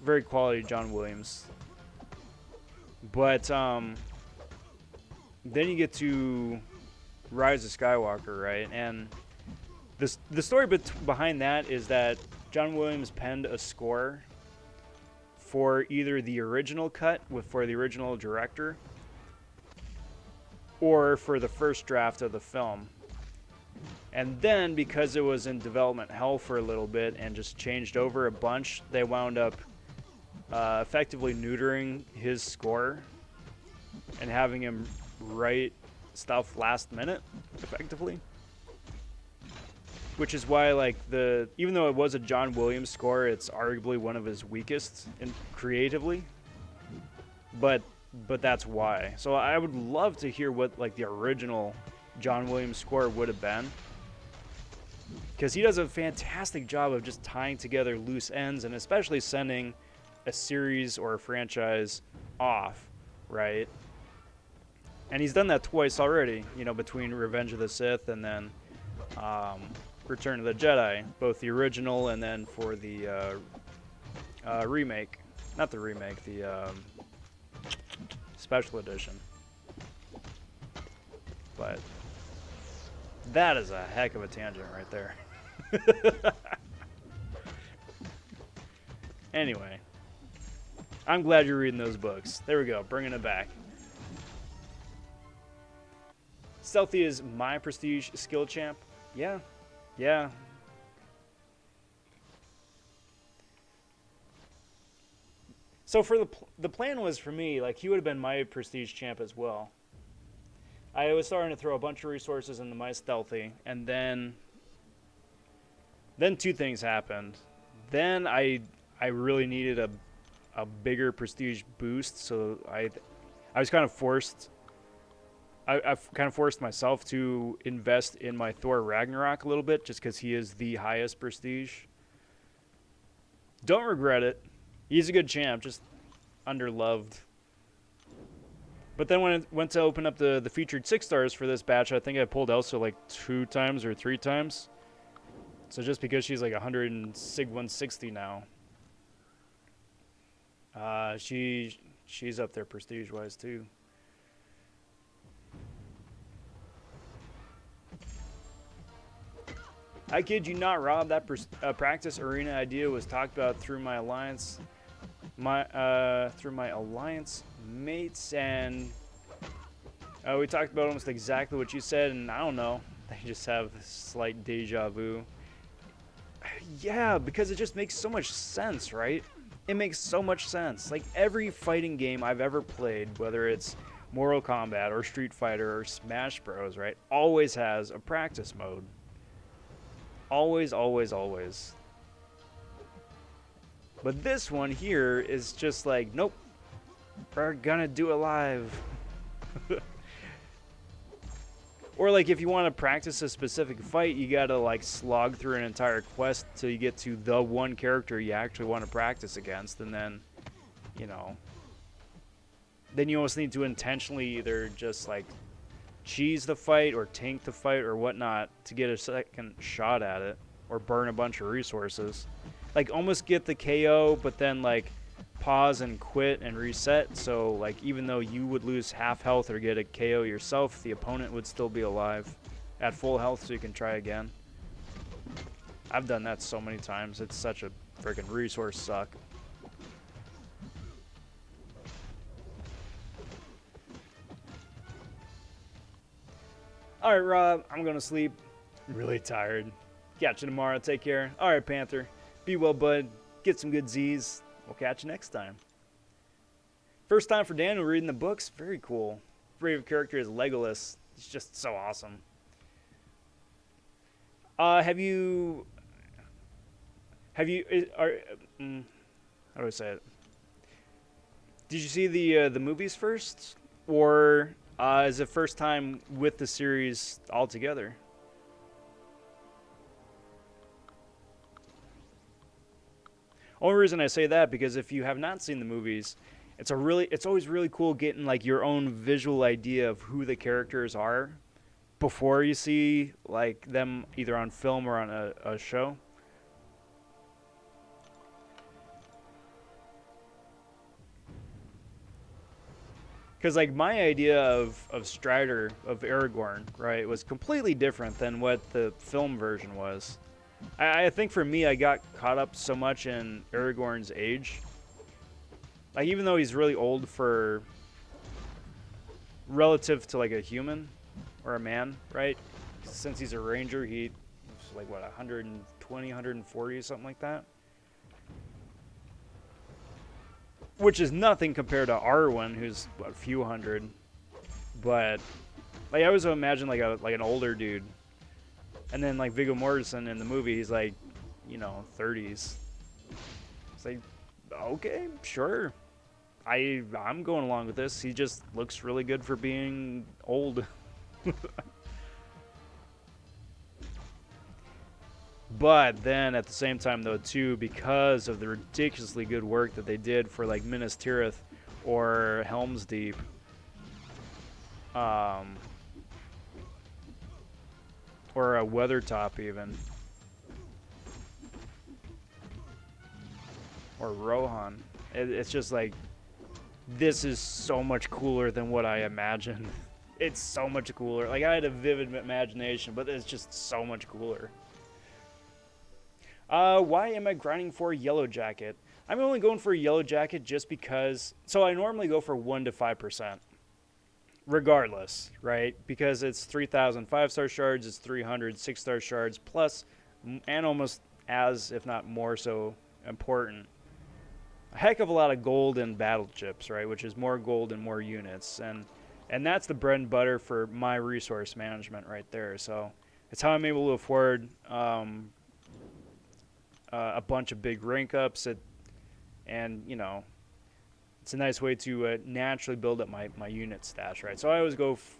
very quality John Williams. But then you get to Rise of Skywalker, right? And the story behind that is that John Williams penned a score for either the original cut for the original director or for the first draft of the film. And then, because it was in development hell for a little bit and just changed over a bunch, they wound up effectively neutering his score and having him write stuff last minute, effectively. Which is why, like, even though it was a John Williams score, it's arguably one of his weakest creatively. But that's why. So I would love to hear what, like, the original John Williams score would have been, because he does a fantastic job of just tying together loose ends, and especially sending a series or a franchise off, right? And he's done that twice already, you know, between Revenge of the Sith and then Return of the Jedi, both the original and then for the remake. Not the remake, the special edition. But that is a heck of a tangent right there. Anyway, I'm glad you're reading those books. There we go, bringing it back. Stealthy is my prestige skill champ. Yeah. So for the plan was for me, like, he would have been my prestige champ as well. I was starting to throw a bunch of resources into my stealthy, and then two things happened. Then I really needed a bigger prestige boost, so I was kind of forced. I've kind of forced myself to invest in my Thor Ragnarok a little bit, just because he is the highest prestige. Don't regret it. He's a good champ, just underloved. But then when it went to open up the featured 6 stars for this batch, I think I pulled Elsa like 2 times or 3 times. So just because she's like 160 now, she's up there prestige-wise too. I kid you not, Rob. That practice arena idea was talked about through my alliance, through my alliance mates, and we talked about almost exactly what you said. And I don't know, they just have this slight deja vu. Yeah, because it just makes so much sense, right? It makes so much sense. Like every fighting game I've ever played, whether it's Mortal Kombat or Street Fighter or Smash Bros, right, always has a practice mode. Always, always, always. But this one here is just like, nope, we're gonna do it live. Or like if you want to practice a specific fight, you gotta like slog through an entire quest till you get to the one character you actually want to practice against, and then, you know, then you almost need to intentionally either just like cheese the fight or tank the fight or whatnot to get a second shot at it, or burn a bunch of resources. Like almost get the KO, but then like pause and quit and reset, so like even though you would lose half health or get a KO yourself, the opponent would still be alive at full health so you can try again. I've done that so many times. It's such a freaking resource suck. Alright, Rob, I'm gonna sleep. I'm really tired. Catch you tomorrow. Take care. Alright, Panther. Be well, bud. Get some good Z's. We'll catch you next time. First time for Daniel reading the books. Very cool. Favorite character is Legolas. He's just so awesome. How do I say it? Did you see the movies first, or is it first time with the series altogether? Only reason I say that because if you have not seen the movies, it's always really cool getting like your own visual idea of who the characters are before you see like them either on film or on a show. Because like my idea of Strider, of Aragorn, right, was completely different than what the film version was. I think for me, I got caught up so much in Aragorn's age. Like, even though he's really old for relative to like a human or a man, right? Since he's a ranger, he's like what, 120, 140, something like that. Which is nothing compared to Arwen, who's what, a few hundred. But like I always imagine like an older dude. And then like Viggo Mortensen in the movie, he's like, you know, 30s. It's like, okay, sure. I'm going along with this. He just looks really good for being old. But then at the same time though too, because of the ridiculously good work that they did for like Minas Tirith or Helm's Deep, or a Weathertop even, or Rohan, it's just like, this is so much cooler than what I imagined. It's so much cooler. Like I had a vivid imagination, but it's just so much cooler. Why am I grinding for YELLOWJACKET? I'm only going for YELLOWJACKET just because, so I normally go for 1 to 5%. Regardless, right? Because it's 3,000 5-star shards, it's 300 6-star shards, plus, and almost as, if not more so important, a heck of a lot of gold and battle chips, right? Which is more gold and more units. And that's the bread and butter for my resource management right there. So it's how I'm able to afford a bunch of big rank ups, and you know, it's a nice way to naturally build up my unit stash, right? So I always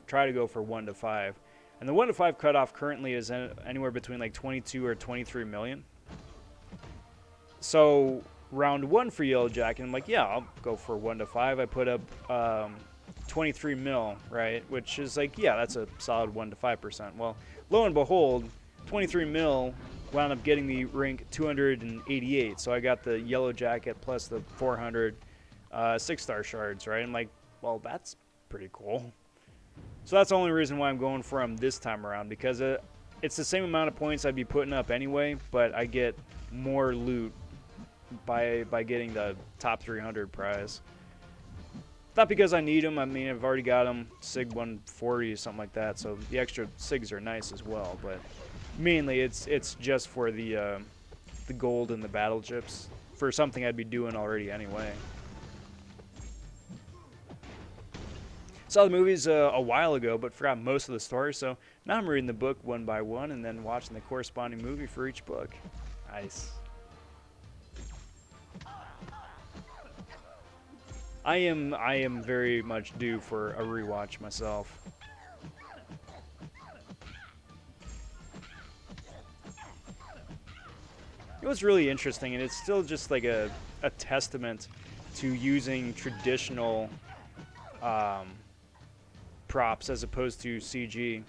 try to go for 1 to 5, and the 1 to 5 cutoff currently is anywhere between like 22 or 23 million. So round 1 for YELLOWJACKET, I'm like, yeah, I'll go for 1 to 5. I put up 23 mil, right? Which is like, yeah, that's a solid 1 to 5%. Well, lo and behold, 23 mil wound up getting me rank 288. So I got the YELLOWJACKET plus the 400 6-star shards, right? I'm like, well, that's pretty cool. So that's the only reason why I'm going for him this time around, because it's the same amount of points I'd be putting up anyway, but I get more loot by getting the top 300 prize. Not because I need them. I mean, I've already got them, Sig 140 or something like that. So the extra Sigs are nice as well. But mainly, it's just for the gold and the battle chips for something I'd be doing already anyway. Saw the movies a while ago, but forgot most of the story. So now I'm reading the book one by one and then watching the corresponding movie for each book. Nice. I am very much due for a rewatch myself. It was really interesting, and it's still just like a testament to using traditional props as opposed to CG.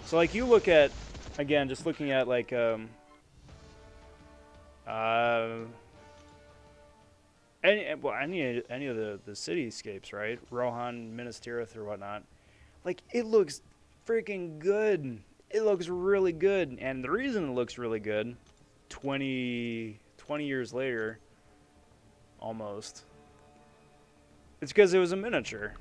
So like you look at, again, just looking at like any of the cityscapes, right? Rohan, Minas Tirith, or whatnot. Like, it looks freaking good. It looks really good. And the reason it looks really good, 20 years later, almost, it's because it was a miniature,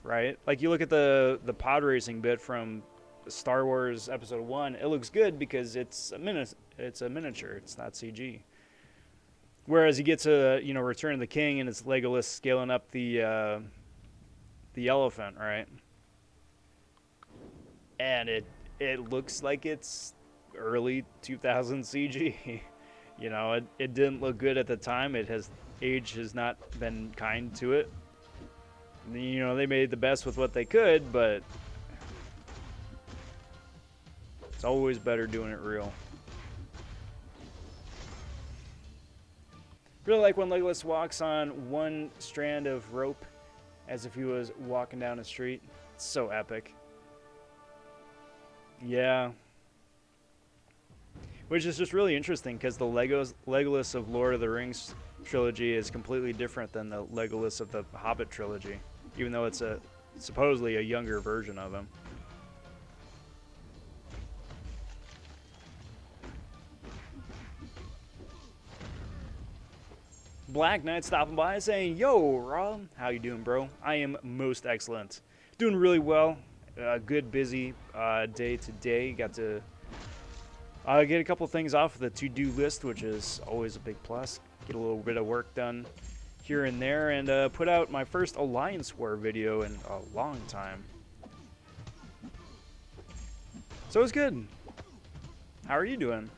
right? Like, you look at the pod racing bit from Star Wars Episode 1, it looks good because it's a miniature. It's not CG. Whereas you get to, you know, Return of the King and it's Legolas scaling up the elephant, right? And it looks like it's early 2000 CG. You know, it didn't look good at the time. Age has not been kind to it. You know, they made the best with what they could, but it's always better doing it real. Really like when Legolas walks on one strand of rope as if he was walking down a street. It's so epic. Yeah. Which is just really interesting because the Legolas of Lord of the Rings trilogy is completely different than the Legolas of the Hobbit trilogy, even though it's supposedly a younger version of him. Black Knight stopping by saying, "Yo, Rob, how you doing, bro? I am most excellent. Doing really well. Good, busy day today. Got to get a couple things off of the to-do list, which is always a big plus. Get a little bit of work done here and there, and put out my first Alliance War video in a long time. So it's good. How are you doing?"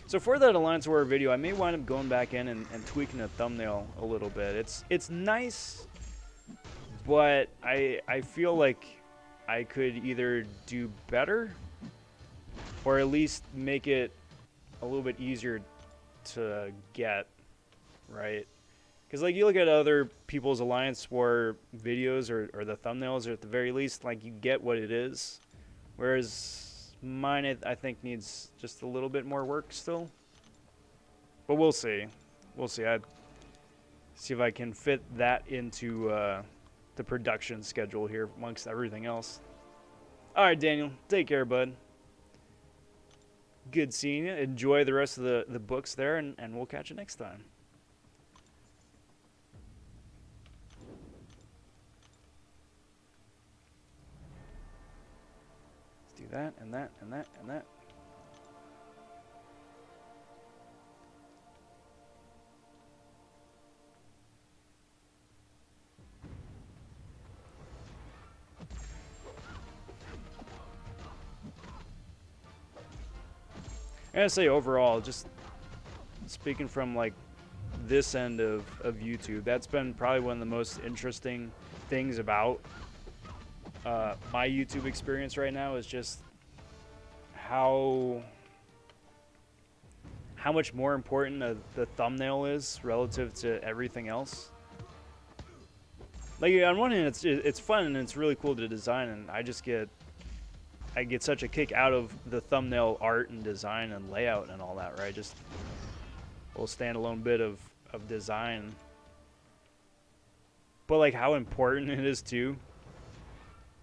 So for that Alliance War video, I may wind up going back in and tweaking the thumbnail a little bit. It's nice, but I feel like I could either do better or at least make it a little bit easier to get, right? Because like you look at other people's Alliance War videos or the thumbnails, or at the very least, like you get what it is. Whereas mine, I think, needs just a little bit more work still. But we'll see. We'll see. I'd see if I can fit that into the production schedule here amongst everything else. All right, Daniel. Take care, bud. Good seeing you. Enjoy the rest of the books there, and we'll catch you next time. Let's do that, and that, and that, and that. I gotta say, overall, just speaking from like this end of YouTube, that's been probably one of the most interesting things about my YouTube experience right now, is just how much more important the thumbnail is relative to everything else. Like, on one hand, it's fun and it's really cool to design, and I get such a kick out of the thumbnail art and design and layout and all that, right? Just a little standalone bit of design. But like how important it is too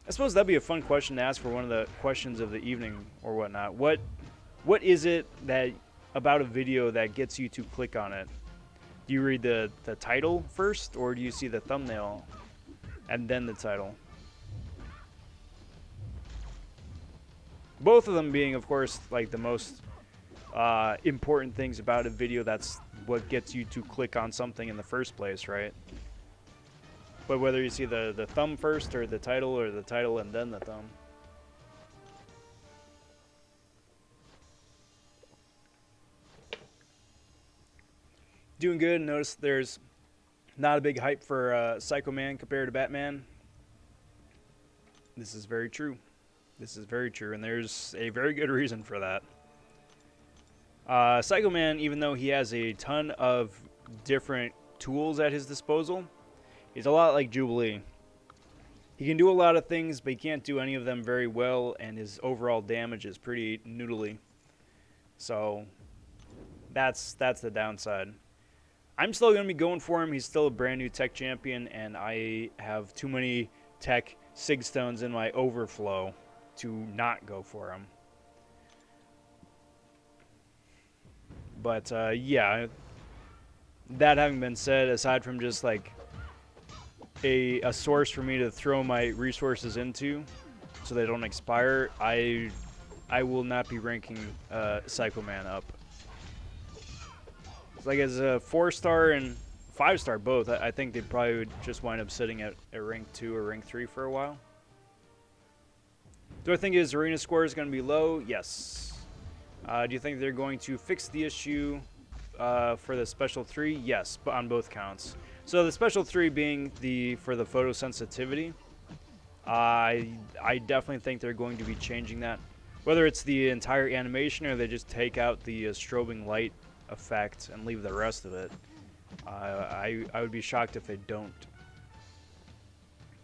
I suppose that'd be a fun question to ask for one of the questions of the evening or whatnot. What is it that about a video that gets you to click on it? Do you read the title first, or do you see the thumbnail and then the title? Both of them being, of course, like the most important things about a video. That's what gets you to click on something in the first place, right? But whether you see the thumb first, or the title and then the thumb. Doing good. Notice there's not a big hype for Psycho Man compared to Batman. This is very true. This is very true, and there's a very good reason for that. Psycho Man, even though he has a ton of different tools at his disposal, he's a lot like Jubilee. He can do a lot of things, but he can't do any of them very well, and his overall damage is pretty noodly. So that's the downside. I'm still going to be going for him. He's still a brand new tech champion, and I have too many tech sig stones in my overflow to not go for him. But yeah, that having been said, aside from just like a source for me to throw my resources into so they don't expire, I will not be ranking Psycho Man up. Like as a 4-star and 5-star both, I think they probably would just wind up sitting at rank 2 or rank 3 for a while. Do I think his arena score is going to be low? Yes. Do you think they're going to fix the issue for the special 3? Yes, but on both counts. So the special 3 being for the photosensitivity, I definitely think they're going to be changing that. Whether it's the entire animation or they just take out the strobing light effect and leave the rest of it, I would be shocked if they don't.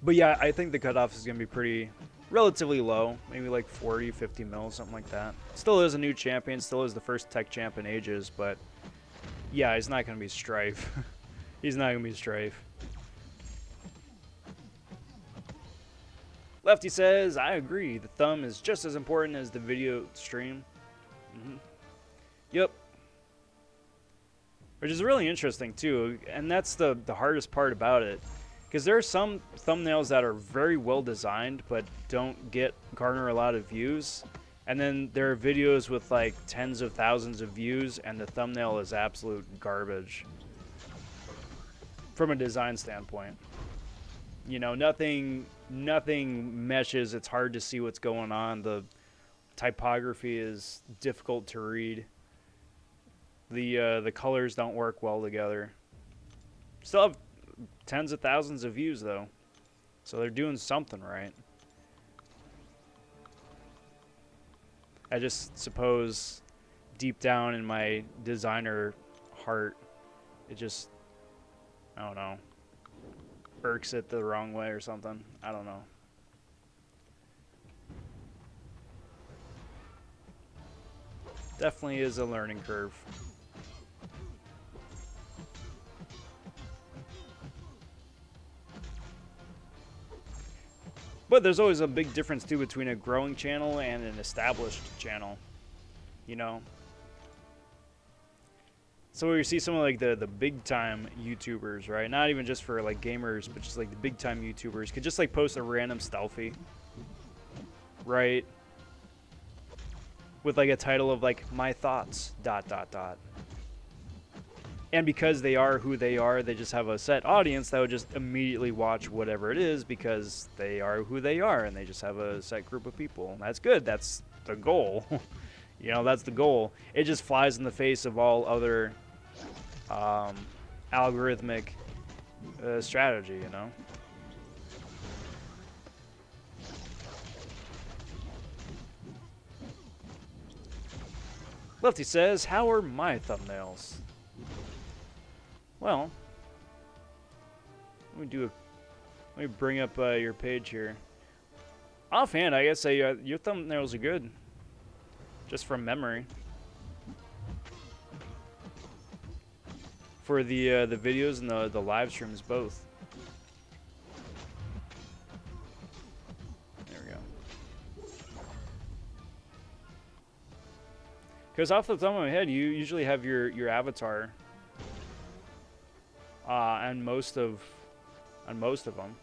But yeah, I think the cutoff is going to be relatively low, maybe like 40, 50 mil, something like that. Still is a new champion, still is the first tech champ in ages, but yeah, he's not going to be Strife. He's not going to be Strife. Lefty says, I agree, the thumb is just as important as the video stream. Yep. Which is really interesting too, and that's the hardest part about it. Because there are some thumbnails that are very well designed but don't garner a lot of views. And then there are videos with like tens of thousands of views and the thumbnail is absolute garbage. From a design standpoint. You know, nothing meshes, it's hard to see what's going on. The typography is difficult to read. The colors don't work well together. Still have tens of thousands of views though, so they're doing something right. I just suppose deep down in my designer heart, it just, I don't know, irks it the wrong way or something. I don't know. Definitely is a learning curve. But there's always a big difference too between a growing channel and an established channel, you know. So where you see some of like the big time YouTubers, right? Not even just for like gamers, but just like the big time YouTubers could just like post a random stealthy, right? With like a title of like my thoughts ... And because they are who they are, they just have a set audience that would just immediately watch whatever it is because they are who they are and they just have a set group of people. That's good. That's the goal. You know, that's the goal. It just flies in the face of all other algorithmic strategy, you know? Lefty says, how are my thumbnails? Well, let me bring up your page here. Offhand, I guess your thumbnails are good, just from memory. For the videos and the live streams both. Because off the top of my head, you usually have your avatar on most of them.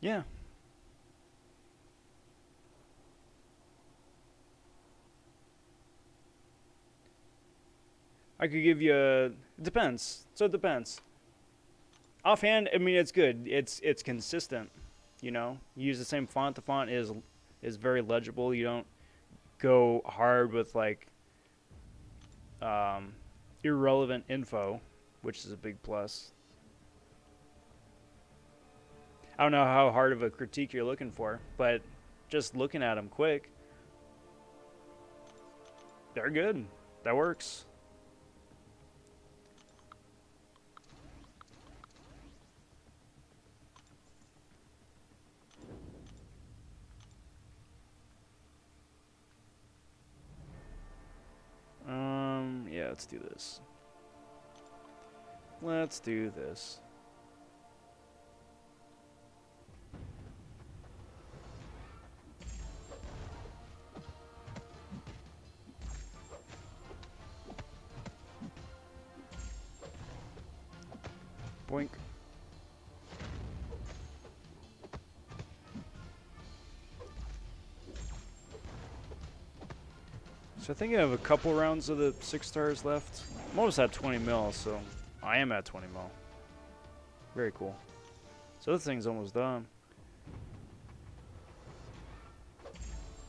Yeah. I could give you a... It depends. So it depends. Offhand, I mean, it's good. It's consistent, you know? You use the same font. The font is very legible. You don't go hard with, like, irrelevant info, which is a big plus. I don't know how hard of a critique you're looking for, but just looking at them quick, they're good. That works. Yeah, let's do this. Let's do this. Boink. So I think I have a couple rounds of the 6 stars left. I'm almost at 20 mil, so I am at 20 mil. Very cool. So this thing's almost done.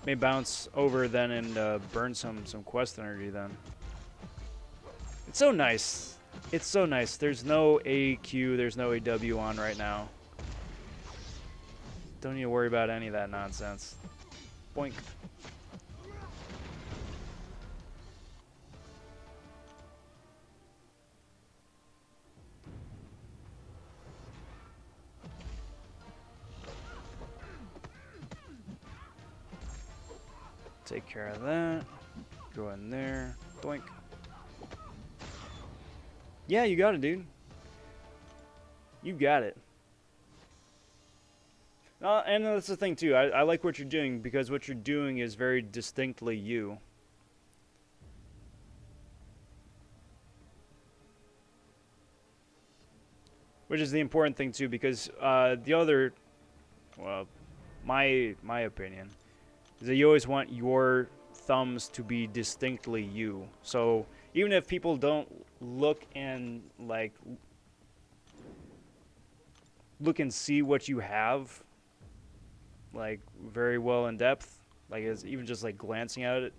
May bounce over then and burn some quest energy then. It's so nice. It's so nice. There's no AQ, there's no AW on right now. Don't need to worry about any of that nonsense. Boink. Take care of that. Go in there. Doink. Yeah, you got it, dude. You got it. And that's the thing, too. I like what you're doing because what you're doing is very distinctly you. Which is the important thing, too, because the other... Well, my opinion is that you always want your thumbs to be distinctly you. So even if people don't look and see what you have like very well in depth, like it's even just like glancing at it,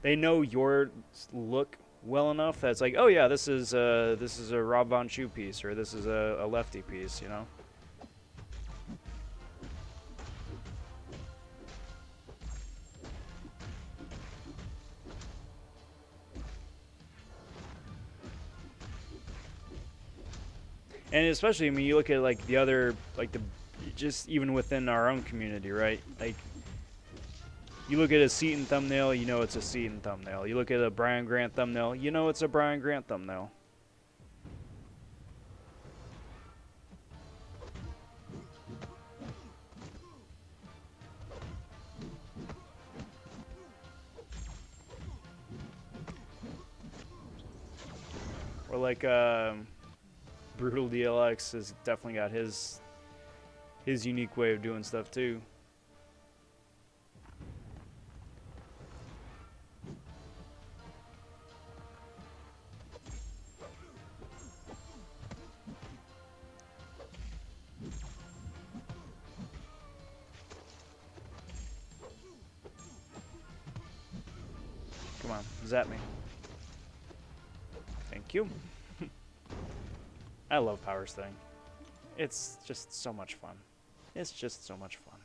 they know your look well enough that it's like, oh yeah, this is a Rob vonShoe piece, or this is a lefty piece, you know. And especially, I mean, you look at like the other, like just even within our own community, right? Like, you look at a Seaton thumbnail, you know it's a Seaton thumbnail. You look at a Brian Grant thumbnail, you know it's a Brian Grant thumbnail. Or like, Brutal DLX has definitely got his unique way of doing stuff too. Come on, zap me. Thank you. I love Power's thing. It's just so much fun. It's just so much fun.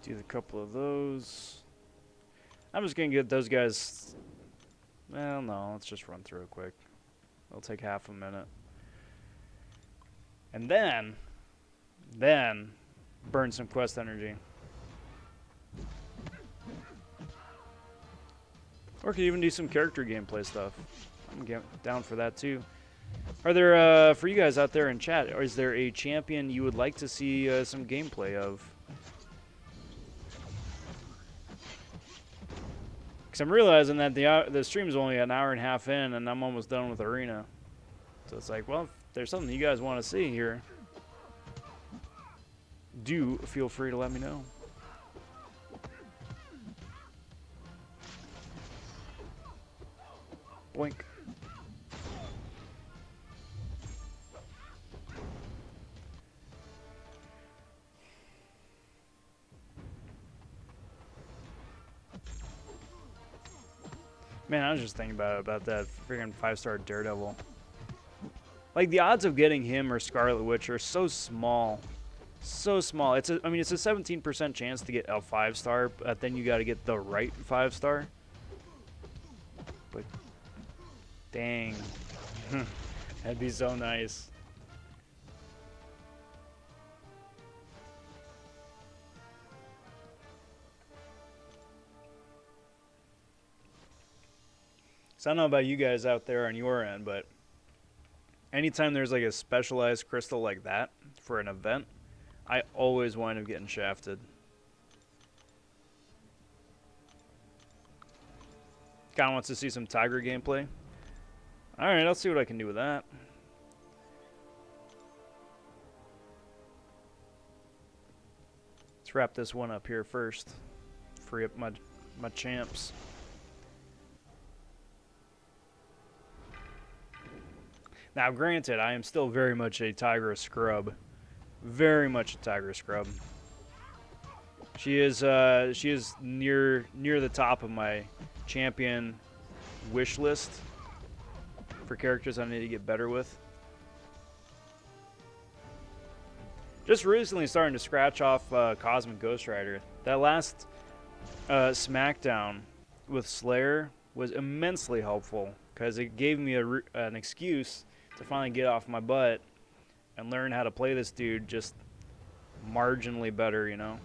Do a couple of those. I'm just gonna get those guys. Well, no, let's just run through it quick. It'll take half a minute. And then burn some quest energy. Or could even do some character gameplay stuff. I'm down for that too. Are there, for you guys out there in chat, is there a champion you would like to see some gameplay of? Because I'm realizing that the stream's only an hour and a half in, and I'm almost done with Arena. So it's like, well, if there's something you guys want to see here, do feel free to let me know. Boink. Man, I was just thinking about that freaking 5-star Daredevil. Like, the odds of getting him or Scarlet Witch are so small. So small. It's a 17% chance to get a 5-star, but then you got to get the right 5-star. But dang. That'd be so nice. So I don't know about you guys out there on your end, but anytime there's like a specialized crystal like that for an event, I always wind up getting shafted. Kinda wants to see some Tiger gameplay. Alright, I'll see what I can do with that. Let's wrap this one up here first. Free up my champs. Now, granted, I am still very much a Tigra scrub. Very much a Tigra scrub. She is near the top of my champion wish list for characters I need to get better with. Just recently starting to scratch off Cosmic Ghost Rider. That last SmackDown with Slayer was immensely helpful because it gave me an excuse to finally get off my butt and learn how to play this dude just marginally better, you know?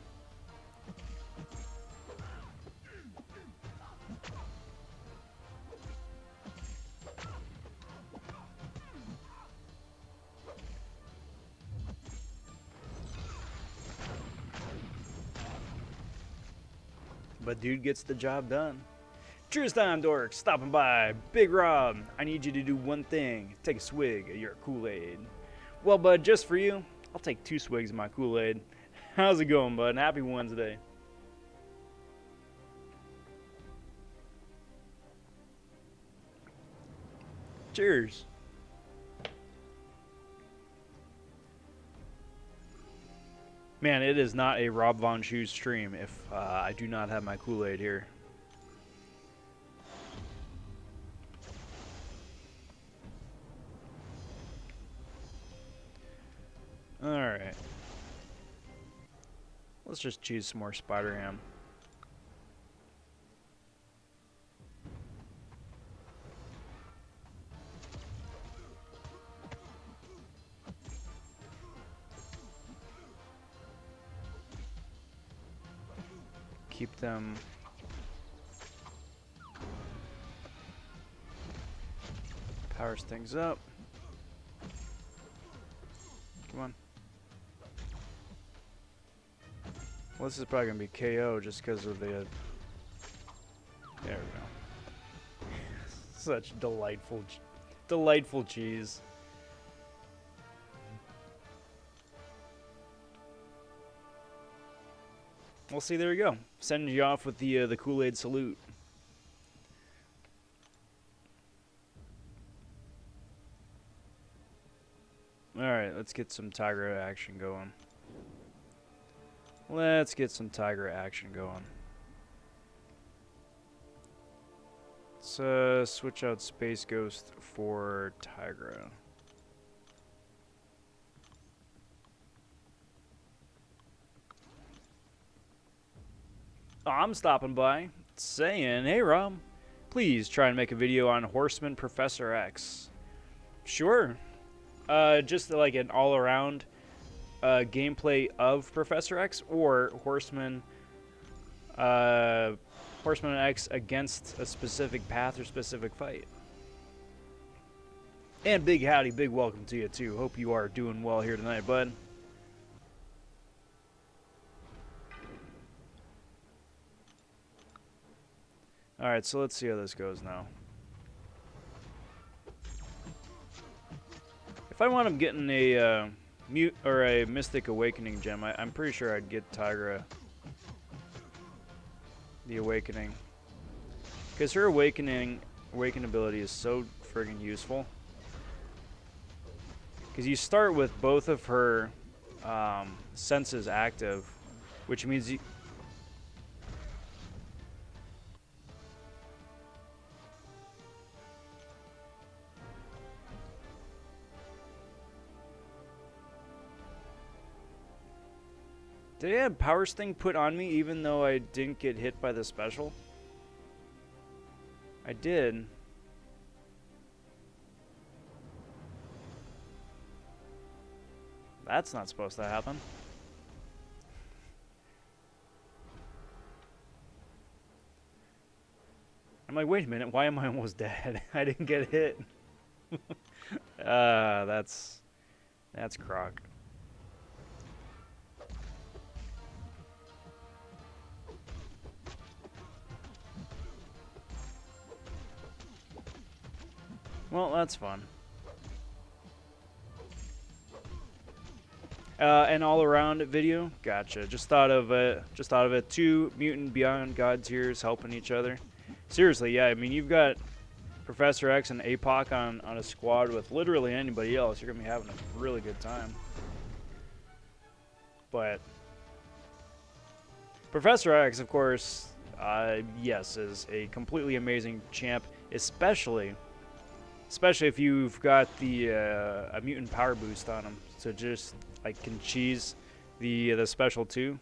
But dude gets the job done. Cheers time, dorks, stopping by. Big Rob, I need you to do one thing. Take a swig of your Kool-Aid. Well, bud, just for you, I'll take 2 swigs of my Kool-Aid. How's it going, bud? Happy Wednesday. Cheers. Man, it is not a Rob vonShoe stream if I do not have my Kool-Aid here. Alright. Let's just choose some more Spider Ham. Keep them powers things up. Come on. Well, this is probably gonna be KO just because of the. There we go. Such delightful cheese. Well, see, there we go. Sending you off with the Kool-Aid salute. All right, let's get some Tiger action going. Let's get some Tiger action going. Let's switch out Space Ghost for Tigra. I'm stopping by saying, hey Rob, please try and make a video on Horseman Professor X. Sure. Just like an all-around gameplay of Professor X, or Horseman X against a specific path or specific fight. And big howdy, big welcome to you too. Hope you are doing well here tonight, bud. Alright, so let's see how this goes now. If I wound up getting a mute or a Mystic Awakening gem, I'm pretty sure I'd get Tigra the Awakening, because her awaken ability is so friggin' useful. Because you start with both of her senses active, which means you. Did I have Power Sting put on me even though I didn't get hit by the special? I did. That's not supposed to happen. I'm like, wait a minute, why am I almost dead? I didn't get hit. That's crocked. Well, that's fun. An all-around video. Gotcha. Just thought of it. 2 mutant Beyond God tiers helping each other. Seriously, yeah. I mean, you've got Professor X and APOC on a squad with literally anybody else. You're gonna be having a really good time. But Professor X, of course, yes, is a completely amazing champ, especially if you've got the a mutant power boost on him. So just like can cheese the special too.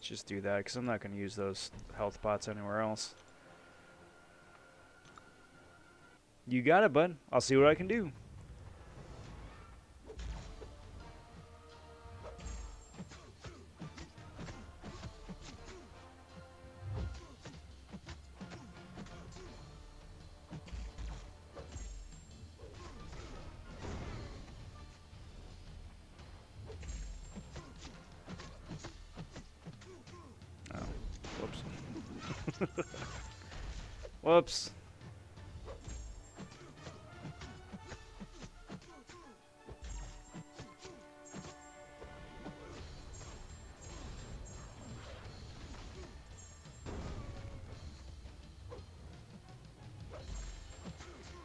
Just do that because I'm not going to use those health pots anywhere else. You got it, bud. I'll see what I can do. Whoops.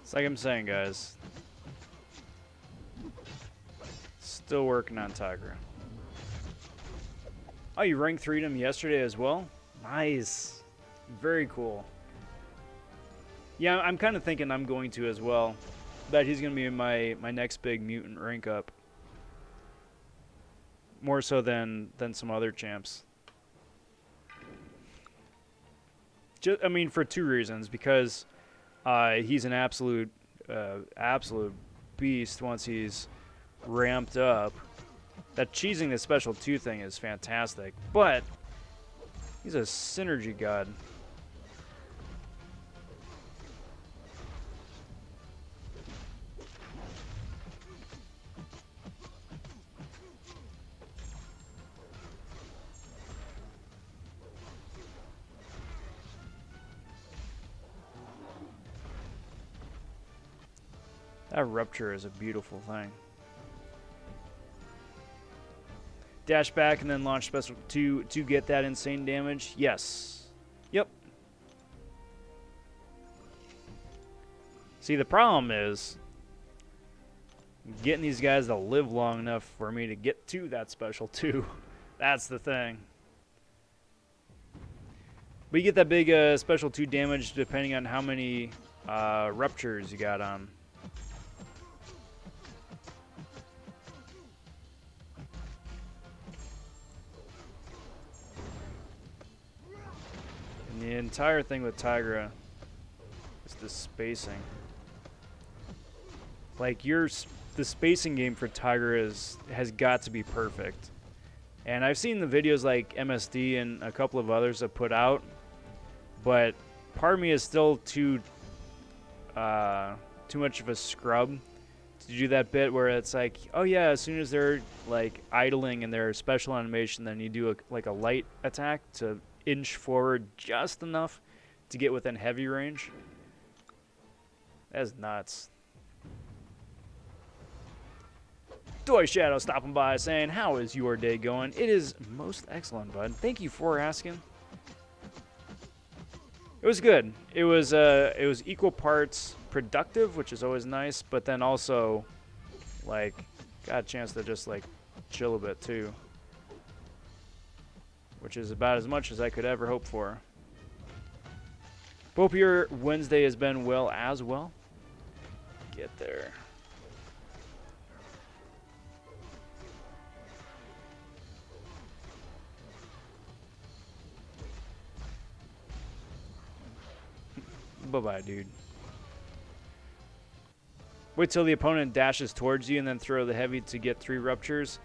It's like I'm saying, guys. Still working on Tigra. Oh, you rank 3'd him yesterday as well? Nice. Very cool. Yeah, I'm kind of thinking I'm going to as well. That he's going to be my next big mutant rank up. More so than some other champs. I mean, for 2 reasons. Because he's an absolute beast once he's ramped up. That cheesing the special 2 thing is fantastic. But he's a synergy god. That rupture is a beautiful thing. Dash back and then launch special to get that insane damage. Yes. Yep. See, the problem is getting these guys to live long enough for me to get to that special too. That's the thing. But you get that big special 2 damage depending on how many ruptures you got on. The entire thing with Tigra is the spacing. Like, the spacing game for Tigra has got to be perfect. And I've seen the videos like MSD and a couple of others have put out, but part of me is still too much of a scrub to do that bit where it's like, oh yeah, as soon as they're like idling in their special animation, then you do like a light attack to inch forward just enough to get within heavy range. That's nuts. Doy Shadow stopping by saying, how is your day going? It is most excellent, bud. Thank you for asking. It was good. It was equal parts productive, which is always nice, but then also, like, got a chance to just, like, chill a bit, too. Which is about as much as I could ever hope for. Hope your Wednesday has been well as well. Get there. Bye-bye, dude. Wait till the opponent dashes towards you and then throw the heavy to get 3 ruptures.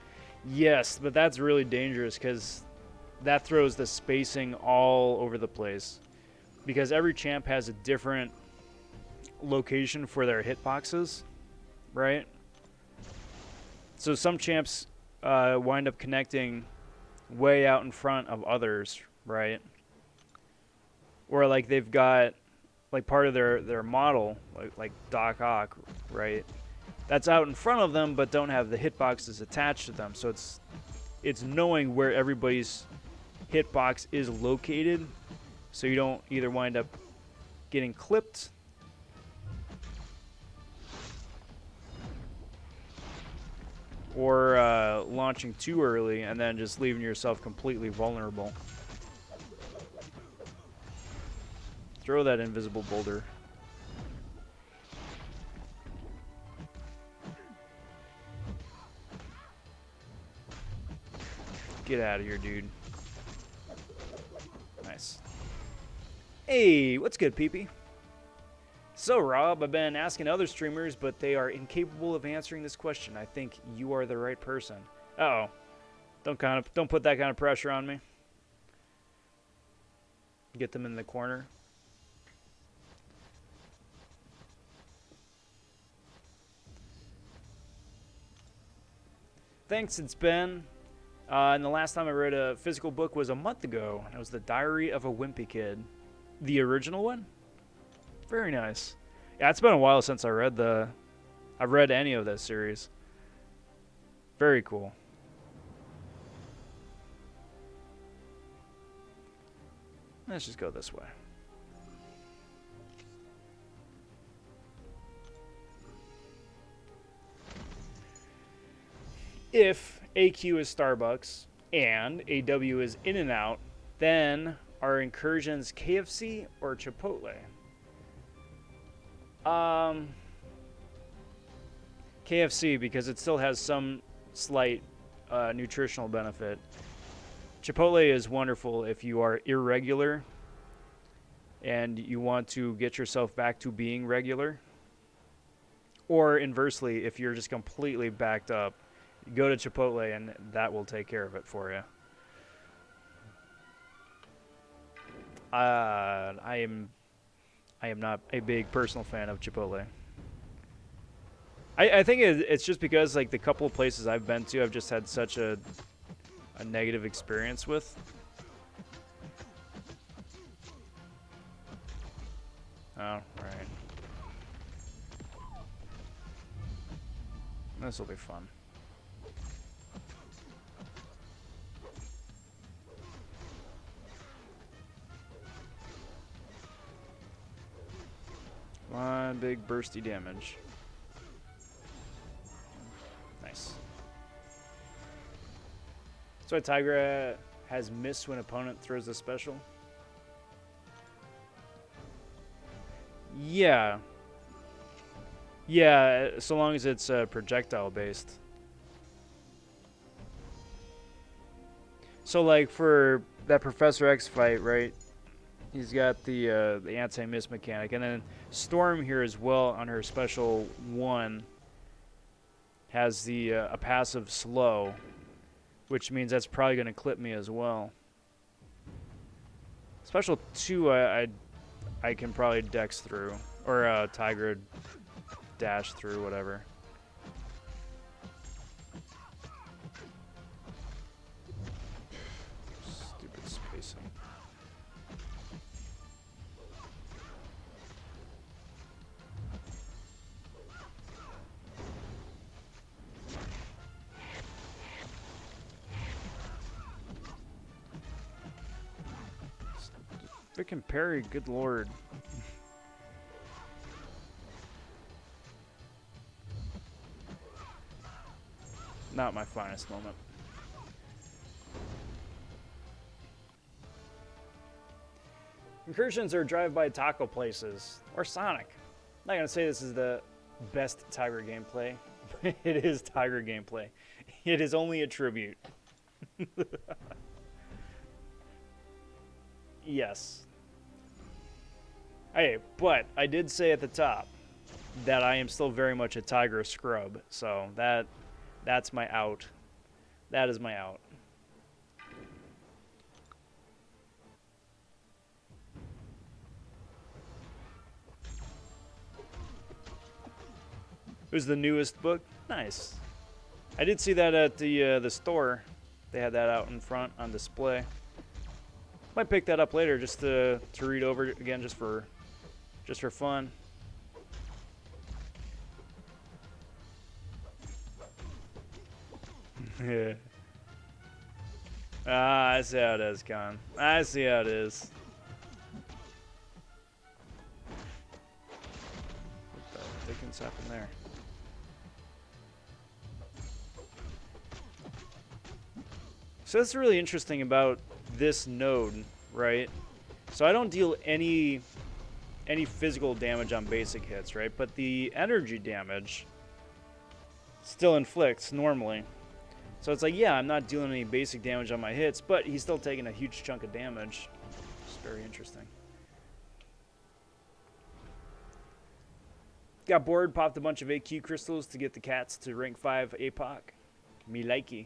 Yes, but that's really dangerous because that throws the spacing all over the place. Because every champ has a different location for their hitboxes, right? So some champs wind up connecting way out in front of others, right? Or like they've got like part of their model, like Doc Ock, right? That's out in front of them, but don't have the hitboxes attached to them. So it's knowing where everybody's hitbox is located, so you don't either wind up getting clipped or launching too early and then just leaving yourself completely vulnerable. Throw that invisible boulder. Get out of here, dude. Nice. Hey, what's good, peepee? So, Rob, I've been asking other streamers, but they are incapable of answering this question. I think you are the right person. Uh-oh. Don't put that kind of pressure on me. Get them in the corner. Thanks, it's been. And the last time I read a physical book was a month ago. It was The Diary of a Wimpy Kid. The original one? Very nice. Yeah, it's been a while since I've read any of this series. Very cool. Let's just go this way. If AQ is Starbucks and AW is In-N-Out, then are incursions KFC or Chipotle? KFC, because it still has some slight nutritional benefit. Chipotle is wonderful if you are irregular and you want to get yourself back to being regular. Or inversely, if you're just completely backed up, go to Chipotle and that will take care of it for you. I am not a big personal fan of Chipotle. I think it's just because like the couple of places I've been to, I've just had such a negative experience with. Oh, right. This will be fun. One big bursty damage. Nice. So Tigra has missed when opponent throws a special. Yeah. Yeah, so long as it's projectile based. So like for that Professor X fight, right? He's got the anti-miss mechanic, and then Storm here as well on her special 1 has the a passive slow, which means that's probably going to clip me as well. Special 2 I can probably dex through, or Tiger dash through, whatever. Stupid spacing. Frickin' parry, good lord. Not my finest moment. Incursions are drive-by taco places, or Sonic. I'm not gonna say this is the best Tiger gameplay, but it is Tiger gameplay. It is only a tribute. Yes. Hey, but I did say at the top that I am still very much a Tiger scrub, so that's my out. That is my out. It was the newest book. Nice. I did see that at the store. They had that out in front on display. Might pick that up later just to read over again, just for fun. Yeah. Ah, I see how it is, Con. I see how it is. What the dickens happened there? So that's really interesting about this node, right? So I don't deal any physical damage on basic hits, right? But the energy damage still inflicts normally. So it's like, yeah, I'm not dealing any basic damage on my hits, but he's still taking a huge chunk of damage. It's very interesting. Got bored, popped a bunch of AQ crystals to get the cats to rank 5 APOC. Me likey.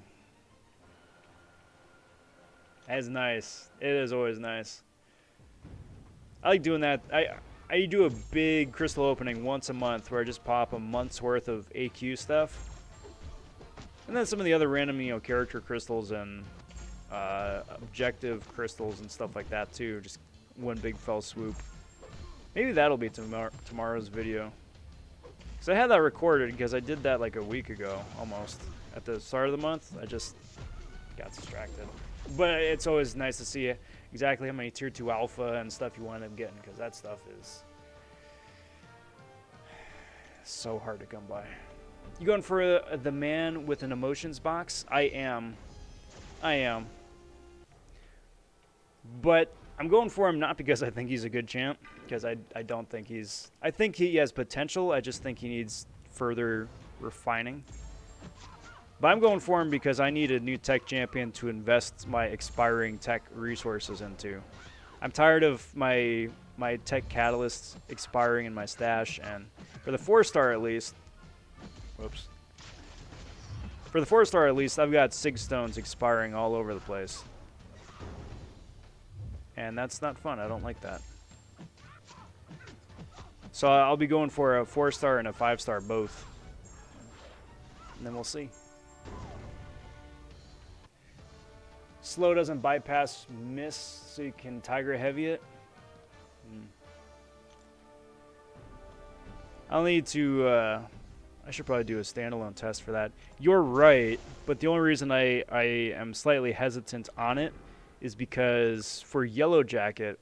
That's nice. It is always nice. I like doing that. I do a big crystal opening once a month where I just pop a month's worth of AQ stuff. And then some of the other random, character crystals and objective crystals and stuff like that too. Just one big fell swoop. Maybe that'll be tomorrow's video. So I had that recorded because I did that like a week ago almost. At the start of the month, I just got distracted. But it's always nice to see exactly how many tier 2 alpha and stuff you wind up getting, because that stuff is so hard to come by. You going for the man with an emotions box? I am. But I'm going for him not because I think he's a good champ, because I don't think he's... I think he has potential, I just think he needs further refining. But I'm going for him because I need a new tech champion to invest my expiring tech resources into. I'm tired of my tech catalysts expiring in my stash, and for the 4-star at least... Whoops. For the 4-star at least, I've got Sig Stones expiring all over the place. And that's not fun. I don't like that. So I'll be going for a 4-star and a 5-star both. And then we'll see. Slow doesn't bypass miss, so you can Tiger Heavy it. I'll need to... I should probably do a standalone test for that. You're right, but the only reason I am slightly hesitant on it is because for YELLOWJACKET,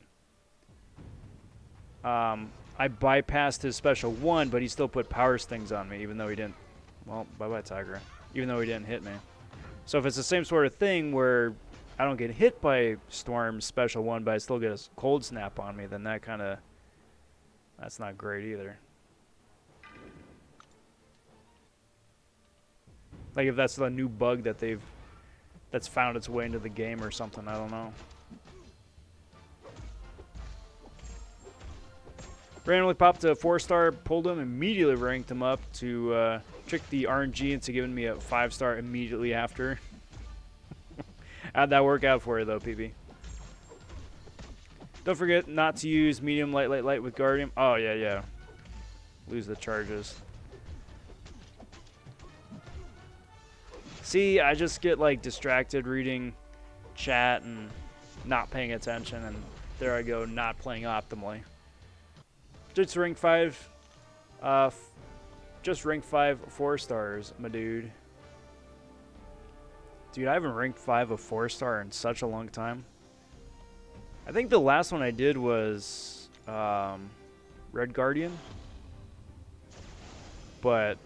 I bypassed his special 1, but he still put power stings on me, even though he didn't... Well, bye-bye, Tiger. Even though he didn't hit me. So if it's the same sort of thing where I don't get hit by Storm's special 1, but I still get a cold snap on me, then that kind of... That's not great either. Like if that's a new bug that that's found its way into the game or something, I don't know. Randomly popped a 4-star, pulled him, immediately ranked him up to trick the RNG into giving me a 5-star immediately after. How'd that work out for you though, PB? Don't forget not to use medium, light, light, light with Guardian. Oh, yeah, yeah. Lose the charges. See, I just get like distracted reading chat and not paying attention, and there I go, not playing optimally. Just rank 5. Just rank 5 4 stars, my dude. Dude, I haven't ranked 5 a 4-star in such a long time. I think the last one I did was Red Guardian. But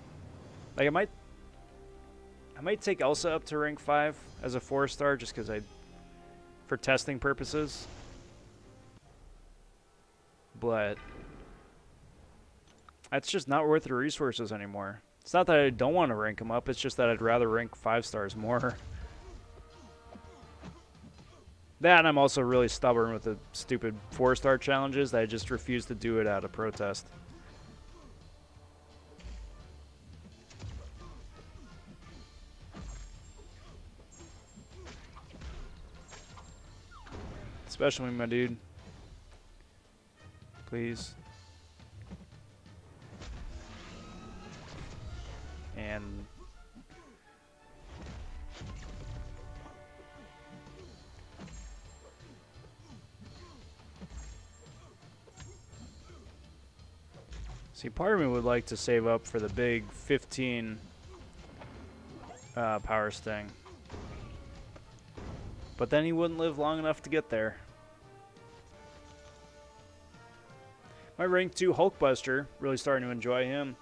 like I might take Elsa up to rank 5 as a 4-star just because for testing purposes. But that's just not worth the resources anymore. It's not that I don't want to rank them up, it's just that I'd rather rank 5 stars more. That, and I'm also really stubborn with the stupid 4-star challenges that I just refuse to do it out of protest. Especially my dude. Please. And see, part of me would like to save up for the big 15 power sting. But then he wouldn't live long enough to get there. My rank 2 Hulkbuster, really starting to enjoy him.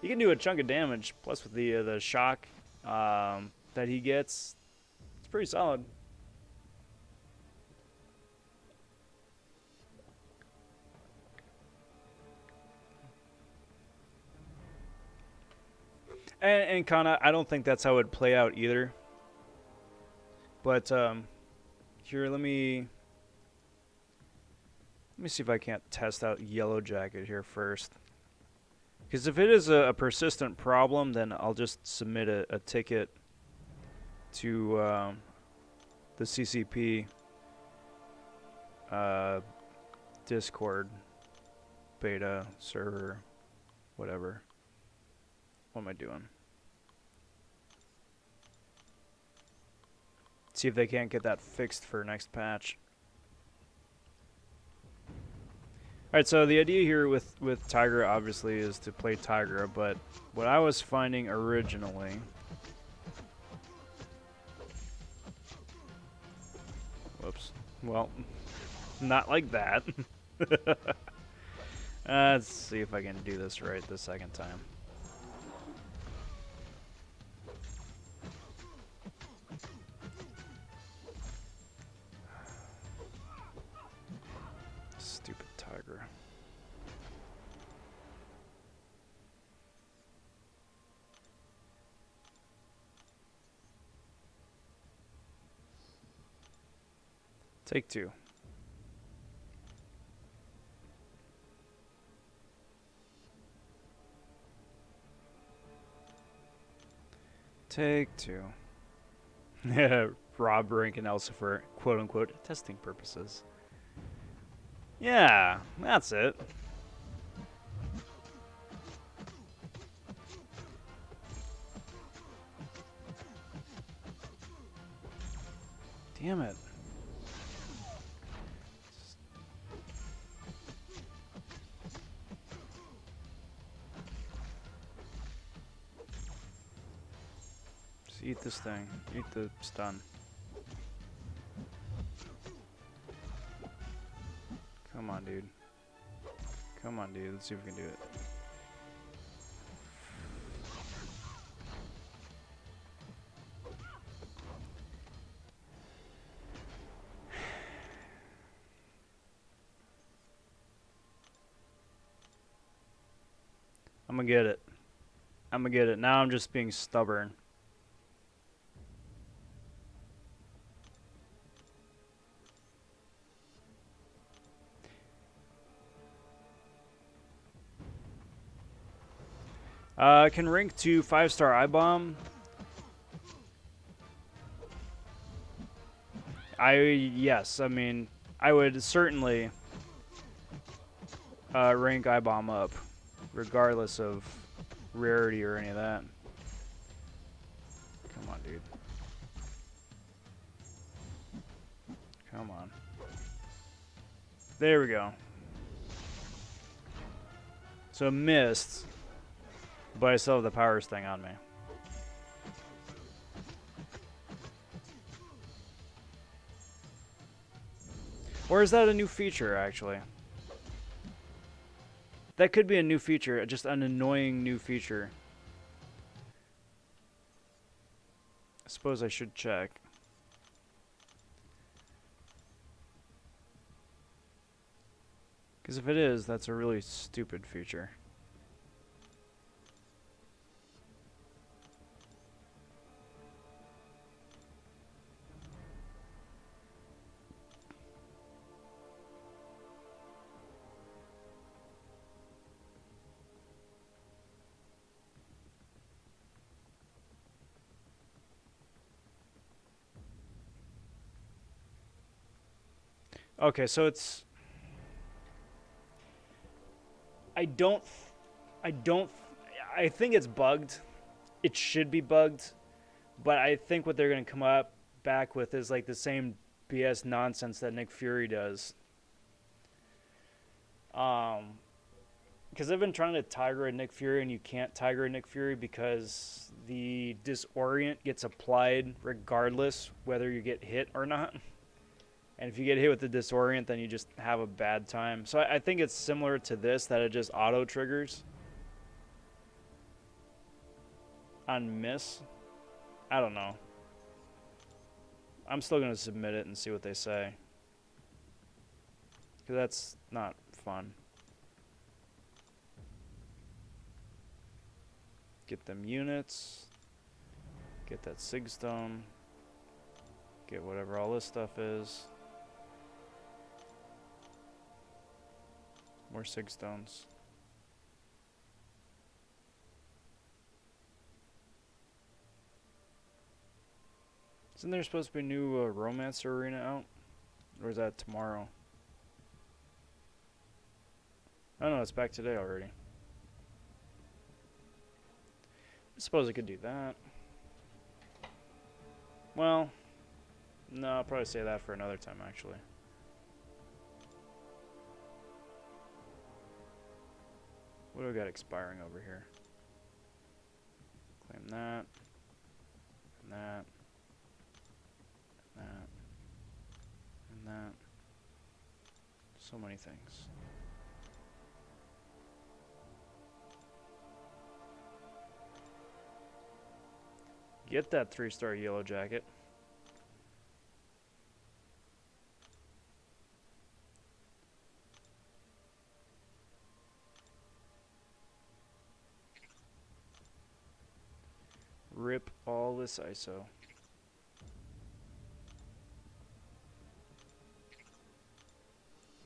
He can do a chunk of damage, plus with the shock that he gets, it's pretty solid. And Kana, I don't think that's how it would play out either. But here, let me see if I can't test out YELLOWJACKET here first. Because if it is a persistent problem, then I'll just submit a ticket to the CCP Discord beta server, whatever. What am I doing? See if they can't get that fixed for next patch. Alright, so the idea here with Tigra obviously is to play Tigra, but what I was finding originally... Whoops. Well, not like that. Let's see if I can do this right the second time. Stupid Tigra. Take 2. Take 2. Rob ranking Elsa for quote-unquote testing purposes. Yeah, that's it. Damn it. Just eat this thing. Eat the stun. Come on, dude. Come on, dude. Let's see if we can do it. I'm gonna get it. I'm gonna get it. Now I'm just being stubborn. Can rank to 5-star I-bomb. Yes, I mean, I would certainly rank I-bomb up, regardless of rarity or any of that. Come on, dude. Come on. There we go. So missed, but I still have the powers thing on me. Or is that a new feature, actually? That could be a new feature, just an annoying new feature. I suppose I should check. Because if it is, that's a really stupid feature. Okay, so it's... I think it's bugged. It should be bugged. But I think what they're going to come back with is like the same BS nonsense that Nick Fury does. Because I've been trying to Tiger a Nick Fury, and you can't Tiger a Nick Fury because the disorient gets applied regardless whether you get hit or not. And if you get hit with the disorient, then you just have a bad time. So I think it's similar to this, that it just auto triggers on miss. I don't know. I'm still going to submit it and see what they say. Because that's not fun. Get them units. Get that Sigstone. Get whatever all this stuff is. More Sigstones. Isn't there supposed to be a new romance arena out? Or is that tomorrow? Oh no, it's back today already. I suppose I could do that. Well, no, I'll probably say that for another time actually. What do we got expiring over here? Claim that. And that. And that. And that. So many things. Get that 3-star yellow jacket. Rip all this ISO.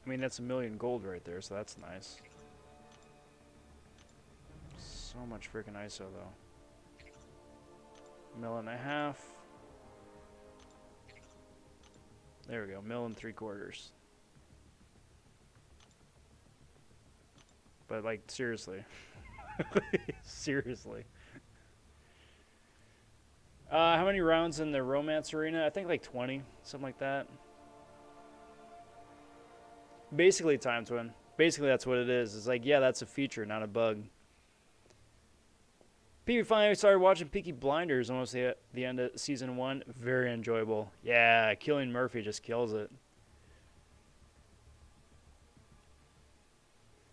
I mean, that's 1,000,000 gold right there, so that's nice. So much freaking ISO, though. 1.5 mil. There we go, 1 3/4. But, like, seriously. Seriously. How many rounds in the romance arena? I think like 20, something like that. Basically, time twin. Basically, that's what it is. It's like, yeah, that's a feature, not a bug. Peaky finally started watching Peaky Blinders almost at the end of season 1. Very enjoyable. Yeah, Killing Murphy just kills it.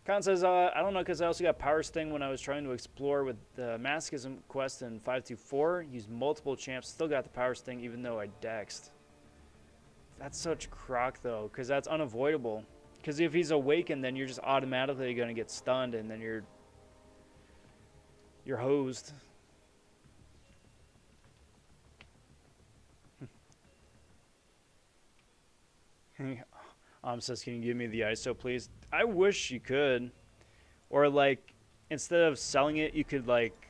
Khan says, I don't know, because I also got Power Sting when I was trying to explore with the Masochism quest in 524. Used multiple champs, still got the Power Sting even though I dexed. That's such crock, though, because that's unavoidable. Because if he's awakened, then you're just automatically going to get stunned, and then you're hosed. Says, can you give me the ISO, please? I wish you could. Or, like, instead of selling it, you could like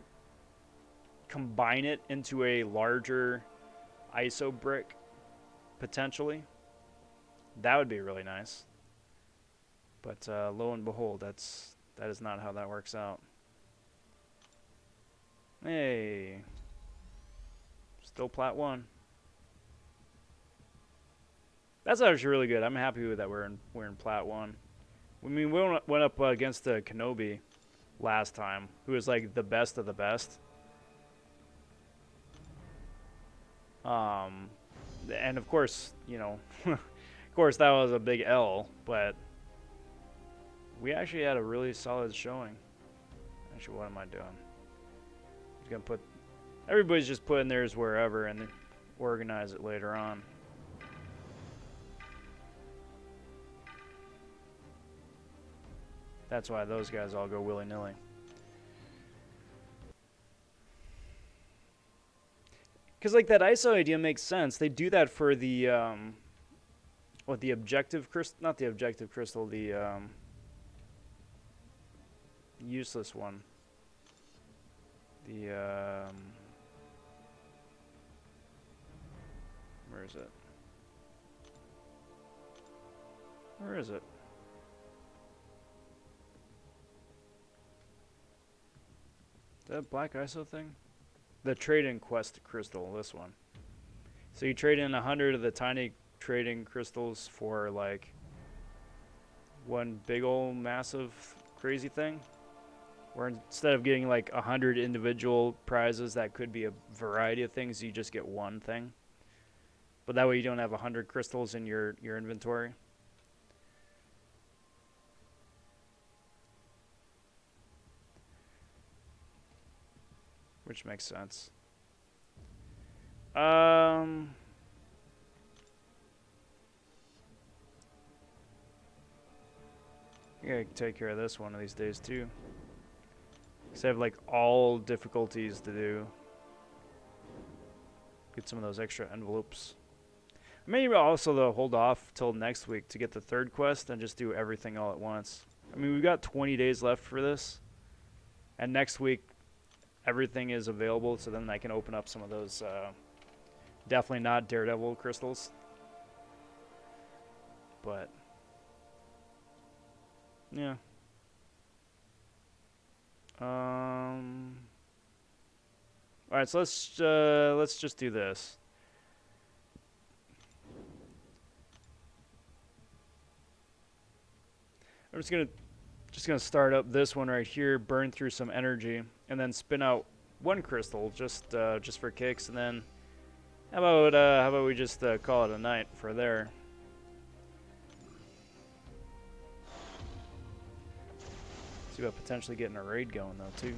combine it into a larger ISO brick, potentially. That would be really nice. But lo and behold, that is not how that works out. Hey, still plat 1. That's actually really good. I'm happy with that. We're in plat 1. I mean, we went up against Kenobi last time, who was like the best of the best. And of course, you know, of course that was a big L, but we actually had a really solid showing. Actually, what am I doing? I'm gonna put, everybody's just putting theirs wherever and organize it later on. That's why those guys all go willy-nilly. Because like that ISO idea makes sense. They do that for the what, the objective crystal? Not the objective crystal. The useless one. The where is it? Where is it? That black ISO thing? The trade-in quest crystal, this one. So you trade in 100 of the tiny trading crystals for like one big old massive crazy thing. Where instead of getting like 100 individual prizes that could be a variety of things, you just get one thing. But that way you don't have 100 crystals in your inventory. Which makes sense. I gotta take care of this one of these days too. Because I have like all difficulties to do. Get some of those extra envelopes. Maybe also though hold off till next week to get the third quest and just do everything all at once. I mean, we've got 20 days left for this. And next week everything is available, so then I can open up some of those definitely not Daredevil crystals. But yeah. Alright, so let's just do this. I'm just gonna start up this one right here, burn through some energy, and then spin out one crystal just for kicks, and then how about we just call it a night for there. See about potentially getting a raid going though too.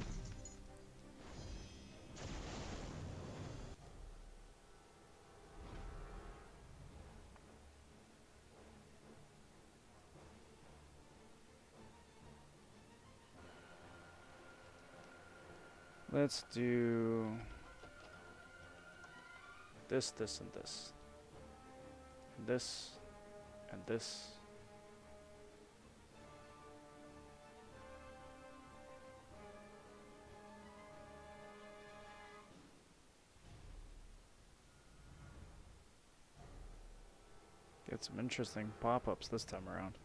Let's do this, this, and this. And this, and this. Get some interesting pop-ups this time around.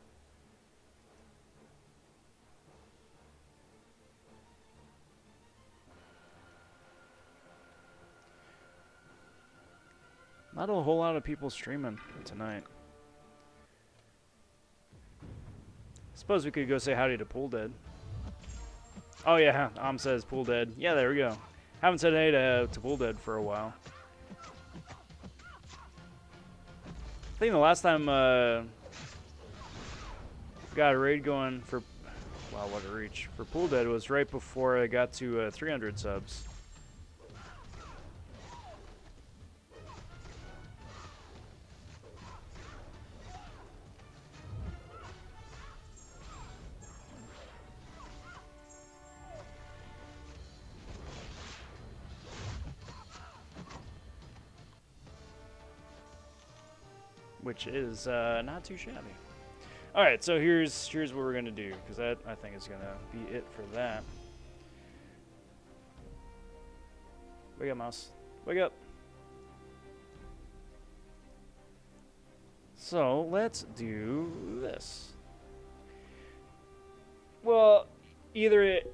Not a whole lot of people streaming tonight. Suppose we could go say howdy to Pool Dead. Oh yeah, says Pool Dead. Yeah, there we go. Haven't said hey to Pool Dead for a while. I think the last time got a raid going for, wow, what a reach, for Pool Dead was right before I got to 300 subs. Which is not too shabby. All right, so here's what we're gonna do, because that I think is gonna be it for that. Wake up, mouse. Wake up. So let's do this. Well, either it.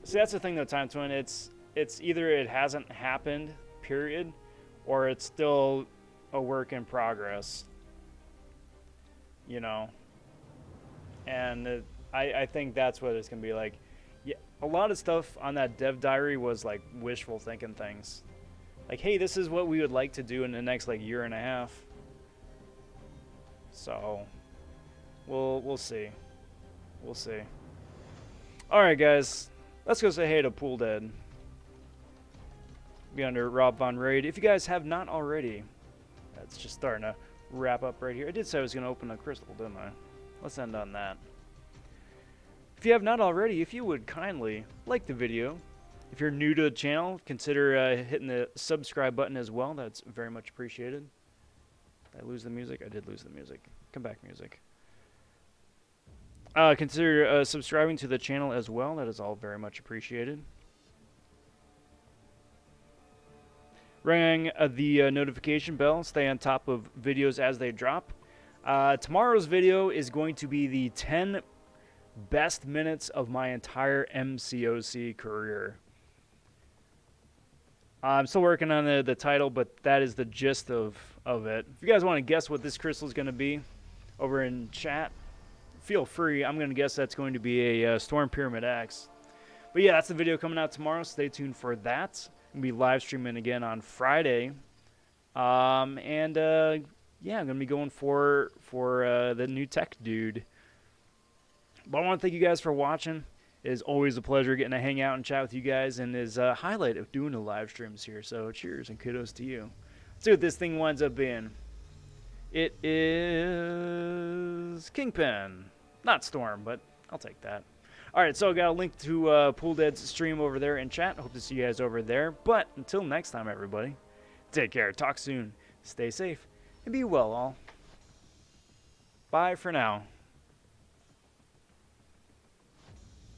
See, that's the thing though, Time Twin. It's either it hasn't happened, period, or it's still a work in progress. You know. And I think that's what it's gonna be like. Yeah, a lot of stuff on that dev diary was like wishful thinking things. Like, hey, this is what we would like to do in the next like year and a half. So, we'll see. We'll see. All right, guys, let's go say hey to Pool Dead. Be under Rob Von Raid. If you guys have not already, it's just starting to wrap up right here. I did say I was gonna open a crystal, didn't I? Let's end on that. If you have not already, if you would kindly like the video. If you're new to the channel, consider hitting the subscribe button as well. That's very much appreciated. Did I lose the music? I did lose the music. Come back, music. Consider subscribing to the channel as well. That is all very much appreciated. Ring the notification bell. Stay on top of videos as they drop. Tomorrow's video is going to be the 10 best minutes of my entire MCOC career. I'm still working on the title, but that is the gist of it. If you guys want to guess what this crystal is going to be over in chat, feel free. I'm going to guess that's going to be a Storm Pyramid X. But yeah, that's the video coming out tomorrow. Stay tuned for that. I'm going to be live streaming again on Friday. Yeah, I'm going to be going for the new tech dude. But I want to thank you guys for watching. It is always a pleasure getting to hang out and chat with you guys, and is a highlight of doing the live streams here. So cheers and kudos to you. Let's see what this thing winds up being. It is Kingpin, not Storm, but I'll take that. All right, so I got a link to Pool Dead's stream over there in chat. Hope to see you guys over there. But until next time, everybody, take care. Talk soon. Stay safe and be well, all. Bye for now.